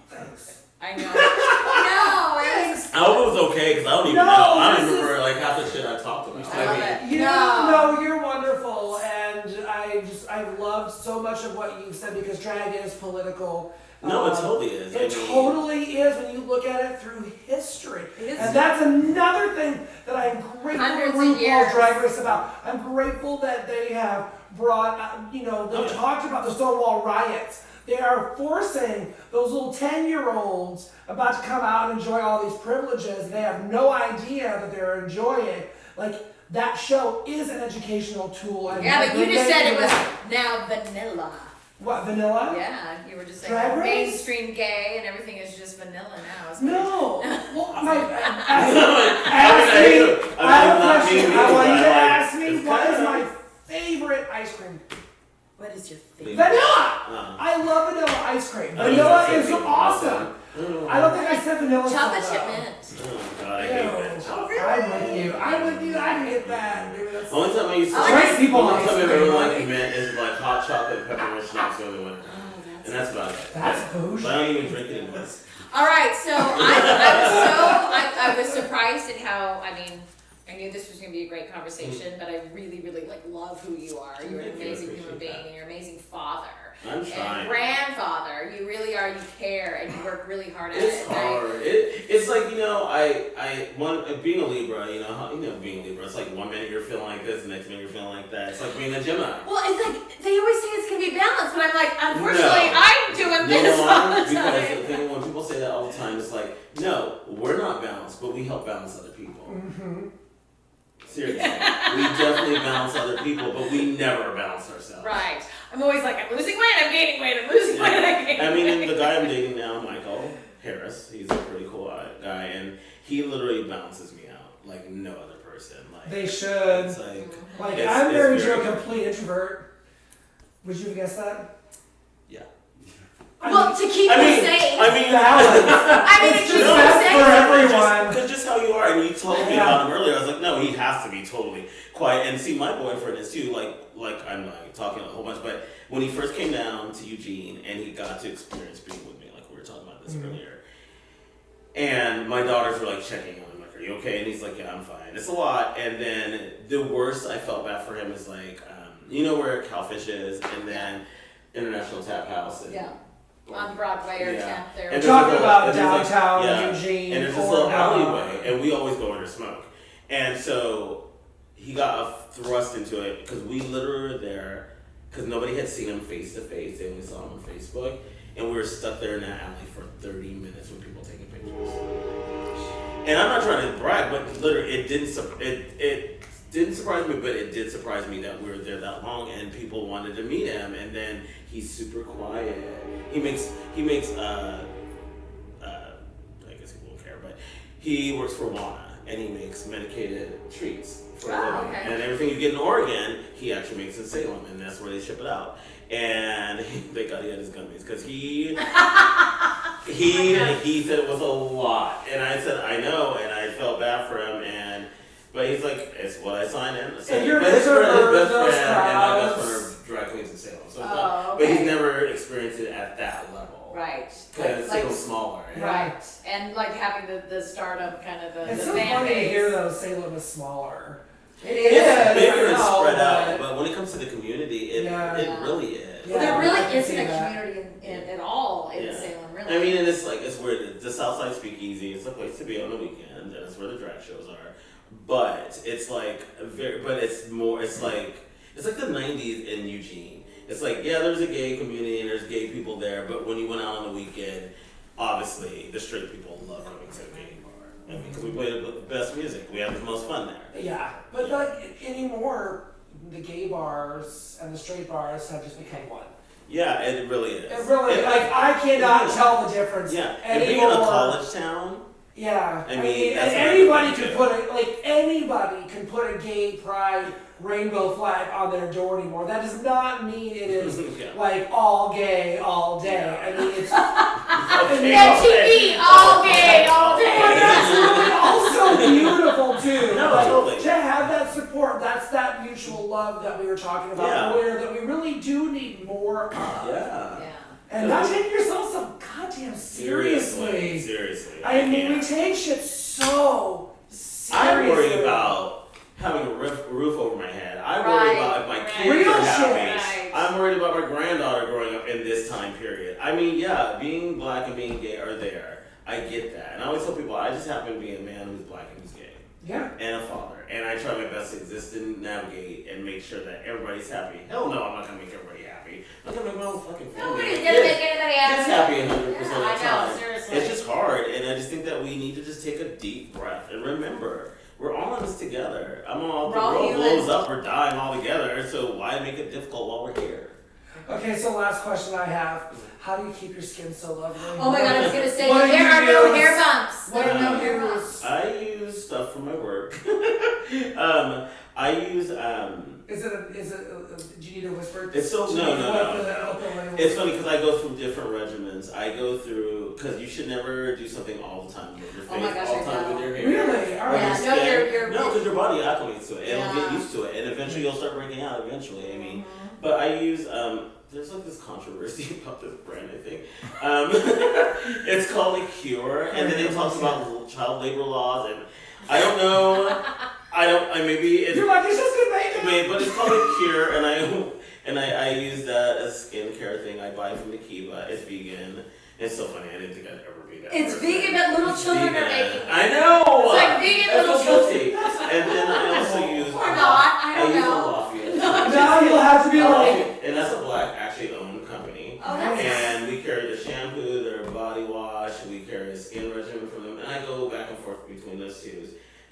S1: Thanks.
S2: I know. No,
S1: Thanks.
S3: I hope it was okay, because I don't even know. I don't remember half the shit I talked about.
S2: I love it.
S1: No, you're wonderful, and I've loved so much of what you've said, because drag is political.
S3: No, it totally is.
S1: It totally is when you look at it through history.
S2: It is.
S1: And that's another thing that I'm grateful
S2: Hundreds
S1: to
S2: of years.
S1: RuPaul's Drag Race about. I'm grateful that they have brought, they talked about the Stonewall riots. They are forcing those little 10-year-olds about to come out and enjoy all these privileges. They have no idea that they're enjoying. Like, that show is an educational tool. And
S2: Yeah, but you just said it was now vanilla.
S1: What, vanilla?
S2: Yeah, you were just saying
S1: Drag Race?
S2: mainstream gay and everything is just vanilla now. Isn't
S1: No.
S2: It?
S1: Well, I have a question. I want you to ask me, what is my favorite ice cream?
S2: What is your favorite?
S1: Vanilla! I love vanilla ice cream. Vanilla is awesome. I don't think I said vanilla.
S2: Chocolate
S1: soda,
S2: chip
S1: though.
S2: mint.
S3: Oh, God, I hate that.
S1: I'm with you. I hate that. Dude, that's
S3: Only time I used to
S1: Drink people
S3: only
S1: ice
S3: time I
S1: cream.
S3: ever liked mint is like hot chocolate peppermint schnapps the only one. And that's about it.
S1: That's bougie.
S3: But I don't even drink it anymore.
S2: All right, so I was surprised at how, I knew this was going to be a great conversation, but I really, really love who you are. You're an amazing human being, and you're an amazing father.
S3: I'm trying.
S2: And grandfather. You really are. You care, and you work really hard at it.
S3: It's hard. It's like, being a Libra, being a Libra, it's like one minute you're feeling like this, the next minute you're feeling like that. It's like being a Gemini.
S2: Well, it's like, they always say it's going to be balanced, but I'm like, unfortunately, I'm doing this all the
S3: Because
S2: time.
S3: the thing, when people say that all the time, it's like, no, we're not balanced, but we help balance other people.
S1: Mm-hmm.
S3: Seriously. We definitely balance other people, but we never balance ourselves.
S2: Right. I'm always like, I'm losing weight, I'm gaining weight, I'm losing weight, I'm gaining weight.
S3: I mean, the guy I'm dating now, Michael Harris, he's a pretty cool guy, and he literally balances me out like no other person. Like,
S1: They should.
S3: It's like,
S1: I'm married to a complete introvert. Would you have guessed that?
S3: Yeah.
S2: Well, to keep you safe.
S1: It's
S2: to
S1: just
S2: keep you
S1: best
S2: safe.
S1: for everyone.
S3: Because just how you are, and you told me about him earlier, I was like, no, he has to be totally quiet. And see, my boyfriend is too, like I'm talking a whole bunch, but when he first came down to Eugene and he got to experience being with me, like we were talking about this earlier, and my daughters were like checking on him, like, are you okay? And he's like, yeah, I'm fine. It's a lot. And then the worst I felt bad for him is like, where Cowfish is, and then International Tap House. And,
S2: On Broadway or 10th there.
S3: And
S1: Talking about
S3: and there's
S1: downtown Eugene.
S3: And there's this little alleyway, and we always go in to smoke. And so he got thrust into it because we literally were there because nobody had seen him face to face. They only saw him on Facebook, and we were stuck there in that alley for 30 minutes with people taking pictures. And I'm not trying to brag, but literally, it didn't surprise me, but it did surprise me that we were there that long and people wanted to meet him. And then he's super quiet. He makes I guess he won't care, but he works for WANA and he makes medicated treats for a living.
S2: Okay.
S3: And everything you get in Oregon, he actually makes in Salem, and that's where they ship it out. And thank God he had his gummies because he said it was a lot, and I said I know, and I felt bad for him, but he's like, it's what I signed in. So
S1: And you're
S3: his best friend and my
S1: those
S3: best
S1: crowds.
S3: friend are drag queens in Salem, so
S2: Oh,
S3: but he's
S2: okay.
S3: never experienced it at that level.
S2: Right.
S3: Because Salem's smaller. And
S2: Right. And like having the stardom kind of
S1: It's
S2: the
S1: so
S2: fan
S1: funny to
S2: base.
S1: hear though Salem is smaller. It
S3: It's
S1: is,
S3: bigger
S1: I
S3: and
S1: know,
S3: spread out, but when it comes to the community, it
S1: Yeah.
S3: really is.
S2: Well, there
S1: Yeah, I
S2: really
S1: can
S2: isn't
S1: see
S2: a
S1: that.
S2: community at all in
S3: Yeah.
S2: Salem, really.
S3: I mean, and it's weird. The Southside Speakeasy, it's a place to be on the weekend, and it's where the drag shows are. But it's like it's like the 90s in Eugene. It's like, yeah, there's a gay community and there's gay people there, but when you went out on the weekend, obviously the straight people love going to the gay bar. I mean, because we play the best music, we have the most fun there.
S1: Yeah, but like anymore, the gay bars and the straight bars have just become one.
S3: Yeah, it really is.
S1: It really, like, I cannot tell the difference
S3: Yeah, and being
S1: anymore.
S3: in a college town.
S1: Yeah,
S3: I mean,
S1: and
S3: that's
S1: anybody
S3: another
S1: can
S3: thing,
S1: anybody can put a gay pride rainbow flag on their door anymore. That does not mean it is
S3: Yeah.
S1: like all gay all day.
S3: Yeah.
S1: I mean, it's
S3: Okay.
S2: MTV all day, all
S1: but
S2: day.
S1: that's really also beautiful too.
S3: No,
S1: like,
S3: totally.
S1: to have that support, that's that mutual love that we were talking about
S3: Yeah.
S1: earlier that we really do need more of.
S3: Yeah.
S2: Yeah.
S1: And not taking yourself so goddamn seriously.
S3: Seriously.
S1: I mean, we
S3: can't.
S1: take shit so seriously.
S3: I'm worried about having a roof over my head. I'm
S2: Right,
S3: worried about if my
S2: right.
S3: kids
S1: Real
S3: are happy.
S2: shit. Right.
S3: I'm worried about my granddaughter growing up in this time period. I mean, yeah, being black and being gay are there. I get that. And I always tell people I just happen to be a man who's black and who's gay.
S1: Yeah.
S3: And a father. And I try my best to exist and navigate and make sure that everybody's happy. Hell no, I'm not going to make everybody happy. I'm not going to make my own fucking family.
S2: Nobody's
S3: My
S2: gonna
S3: kids-
S2: make anybody
S3: kids
S2: happy.
S3: happy 100%
S2: Yeah,
S3: of the
S2: I know,
S3: time.
S2: seriously.
S3: It's just hard, and I just think that we need to just take a deep breath and remember, we're all in this together. The
S2: We're all
S3: world
S2: human.
S3: blows up, we're dying all together, so why make it difficult while we're here?
S1: Okay, so last question I have. How do you keep your skin so lovely?
S2: Oh my god, I was gonna say
S1: What do
S2: there
S1: you
S2: are no
S1: use?
S2: hair bumps.
S1: What
S2: There are
S1: do
S2: no
S1: you
S2: hair
S1: use?
S2: bumps.
S3: I use stuff for my work. I use,
S1: Is it, do you need a whisper?
S3: It's so-
S1: Do you
S3: no,
S1: need
S3: no,
S1: what
S3: no.
S1: the open
S3: it's funny because I go through different regimens. I go through, because you should never do something all the time with your face,
S2: Oh my gosh,
S3: all
S2: I
S3: the time
S2: know.
S3: with your hair.
S1: Really? All
S3: Or
S1: right.
S2: Yeah,
S3: your
S2: no,
S3: skin.
S2: you're-
S3: No, because your body acclimates to it. It'll
S2: Yeah.
S3: get used to it, and eventually you'll start breaking out. Eventually, I mean,
S2: Mm-hmm.
S3: but I use there's like this controversy about this brand. I think it's called a Cure, and then it talks about child labor laws, and I don't know. Maybe it's
S1: You're like, it's just good makeup.
S3: but it's called a Cure, and I use that as a skincare thing. I buy from Nikiba. It's vegan. It's so funny. I didn't think I'd ever be that.
S2: It's
S3: person.
S2: vegan, but little children are
S3: Vegan.
S2: making it.
S3: I know.
S2: It's like vegan
S3: I
S2: little
S3: feel
S2: children.
S3: guilty. And then I also use.
S2: Or not, I don't
S3: use
S2: know.
S3: Alafia.
S1: Now you'll have to be like,
S3: And that's a black actually owned company.
S2: Oh, that's
S3: And we carry the shampoo, their body wash, we carry a skin regimen from them, and I go back and forth between those two.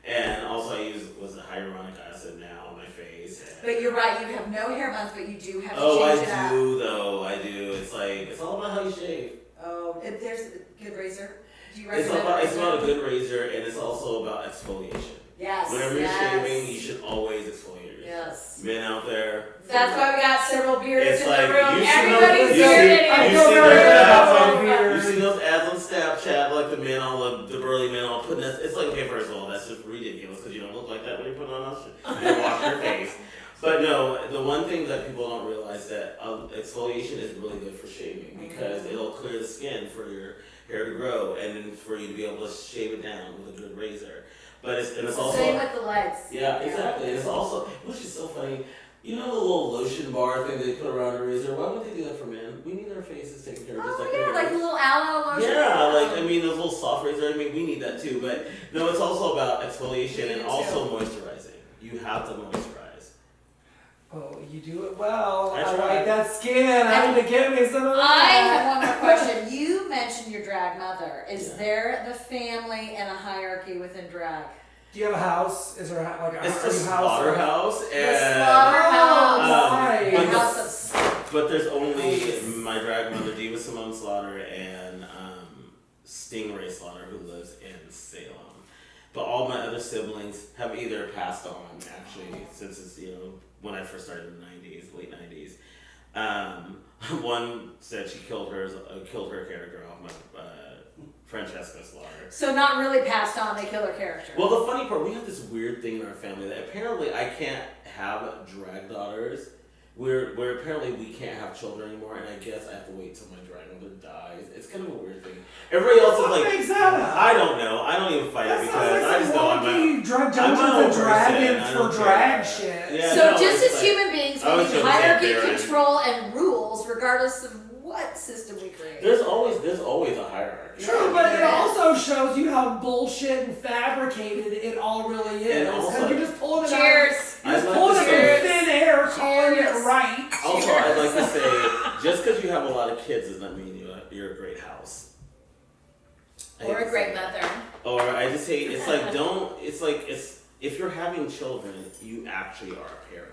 S3: And also I use hyaluronic acid now on my face.
S2: But you're right, you have no hair bumps, but you do have to
S3: Oh,
S2: change it
S3: I
S2: up.
S3: do though. I do. It's like it's all about how you shave.
S2: Oh, if there's a good razor, do you
S3: It's
S2: recommend
S3: about
S2: a
S3: it's
S2: razor?
S3: about a good razor, and it's also about exfoliation.
S2: Yes,
S3: Whenever you're
S2: yes.
S3: shaving, you should always exfoliate yourself.
S2: Yes.
S3: Men out there.
S2: That's why we got several beards
S3: It's
S2: in
S3: like
S2: the room.
S3: you should know.
S2: Everybody's
S3: You
S2: bearded.
S3: see,
S1: I
S3: you
S1: feel
S3: see
S1: very
S3: those
S1: good about
S3: ads
S1: my
S3: on.
S1: beard.
S3: You see those ads on Snapchat, like the men all the burly men all putting that. It's like, okay, first of all, that's just ridiculous because you don't look like that when you put on us. You wash your face. But no, the one thing that people don't realize that exfoliation is really good for shaving because it'll clear the skin for your hair to grow and then for you to be able to shave it down with a good razor. But it's also
S2: Same with the legs.
S3: yeah, exactly. And it's also, which is so funny, you know the little lotion bar thing they put around a razor? Why would they do that for men? We need our faces taken care of just
S2: Oh
S3: like
S2: yeah,
S3: everybody
S2: like a
S3: else.
S2: little aloe lotion.
S3: Yeah, like I mean those little soft razors, I mean we need that too, but no, it's also about exfoliation
S2: We
S3: and
S2: do
S3: also moisturizing. You have to moisturize.
S1: oh, you do it well.
S3: I
S1: I
S3: try.
S1: like that skin. I need to get me some of that.
S2: I have one more question. You mentioned your drag mother. Is there the family and a hierarchy within drag?
S1: Do you have a house? Is there like a
S3: It's the slaughterhouse
S2: The
S3: and
S2: slaughterhouse.
S1: right.
S2: The house of
S3: but there's only my drag mother Diva Simone Slaughter and Stingray Slaughter who lives in Salem. But all my other siblings have either passed on actually since it's when I first started in the '90s, late '90s. One said she killed her character off my Francesca Slaughter.
S2: So not really passed on, they kill her character.
S3: Well, the funny part, we have this weird thing in our family that apparently I can't have drag daughters. We're apparently we can't have children anymore, and I guess I have to wait till my drag mother dies. It's kind of a weird thing. Everybody else is
S1: What
S3: like,
S1: makes that up?
S3: I don't know. I don't even fight it because I just know I'm not.
S1: Drag
S3: I'm my own
S1: Dungeons and Dragons
S3: person. I
S1: for
S3: don't
S1: drag
S3: care.
S1: shit.
S3: Yeah,
S2: So
S3: no,
S2: just
S3: it's
S2: as
S3: like-
S2: human beings,
S3: I
S2: we
S3: was
S2: need
S3: gonna say
S2: hierarchy,
S3: Baron.
S2: control, and rules, regardless of what system we create.
S3: There's always a hierarchy.
S1: True, but it also shows you how bullshit and fabricated it all really is.
S3: And also-
S1: Because you're just pulling it
S2: Cheers.
S1: out. You're just
S3: I'd
S1: pulling
S3: like
S1: it
S3: to
S1: from thin air, calling it
S2: Cheers.
S1: right.
S3: Also, I'd like to say, just because you have a lot of kids does not mean you're a great house. I hate
S2: Or
S3: to
S2: a great
S3: say that.
S2: mother.
S3: Or I just hate, if you're having children, you actually are a parent.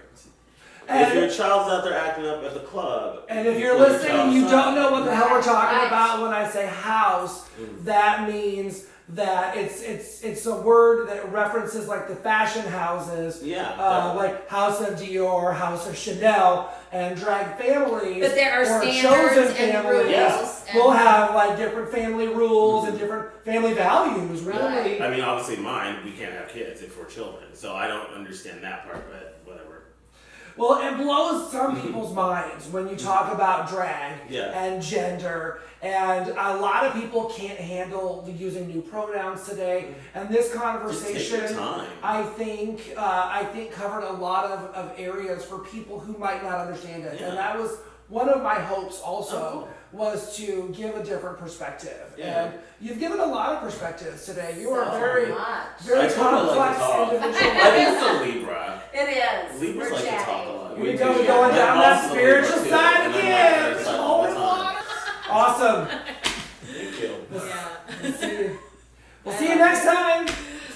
S3: If your child's out there acting up at the club,
S1: And if you're
S3: put your
S1: listening
S3: child
S1: and you
S3: aside.
S1: don't know what the hell we're talking
S2: Right.
S1: about when I say house, that means that it's a word that references like the fashion houses,
S3: Yeah, definitely.
S1: like House of Dior, House of Chanel, and drag families.
S2: But there are
S1: or
S2: standards
S1: chosen
S2: and
S1: families
S2: rules.
S3: Yeah.
S2: and-
S1: will have like different family rules and different family values. Really,
S2: Right.
S3: I mean, obviously mine, we can't have kids if we're children, so I don't understand that part, but whatever.
S1: well, it blows some people's minds when you talk about drag
S3: Yeah.
S1: and gender, and a lot of people can't handle using new pronouns today. And this
S3: Just take
S1: conversation,
S3: your time.
S1: I think covered a lot of areas for people who might not understand it,
S3: Yeah.
S1: and that was one of my hopes. Also,
S3: Oh, cool.
S1: was to give a different perspective,
S3: Yeah.
S1: and you've given a lot of perspectives today. You are
S2: So
S1: very,
S2: much.
S1: very
S3: I totally like
S1: complex
S3: to talk.
S1: individual.
S3: I think it's a Libra.
S2: It is.
S3: Libras
S2: We're
S3: like to talk a
S2: chatting.
S3: lot.
S1: We
S3: do.
S1: go going
S3: My
S1: down
S3: mom's
S1: that
S3: a
S1: spiritual
S3: Libra, too,
S1: side
S3: and I'm
S1: again.
S3: like that
S1: It's
S3: side all
S1: holy
S3: the time.
S1: water. Awesome.
S3: Thank you.
S2: Yeah.
S1: We'll see you next time.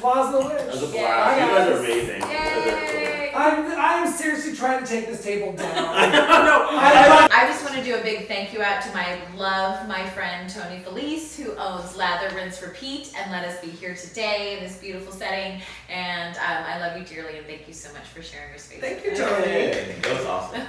S1: Plaza the
S3: That was a
S1: Witch.
S2: Yay.
S3: blast. You guys are
S1: Guys.
S3: amazing. You guys are cool.
S2: Yay.
S1: I'm seriously trying to take this table down.
S2: I just want to do a big thank you out to my friend Tony Felice, who owns Lather, Rinse, Repeat, and let us be here today in this beautiful setting. And I love you dearly, and thank you so much for sharing your space.
S1: Thank you,
S2: with us.
S1: Tony.
S3: Hey, that was awesome.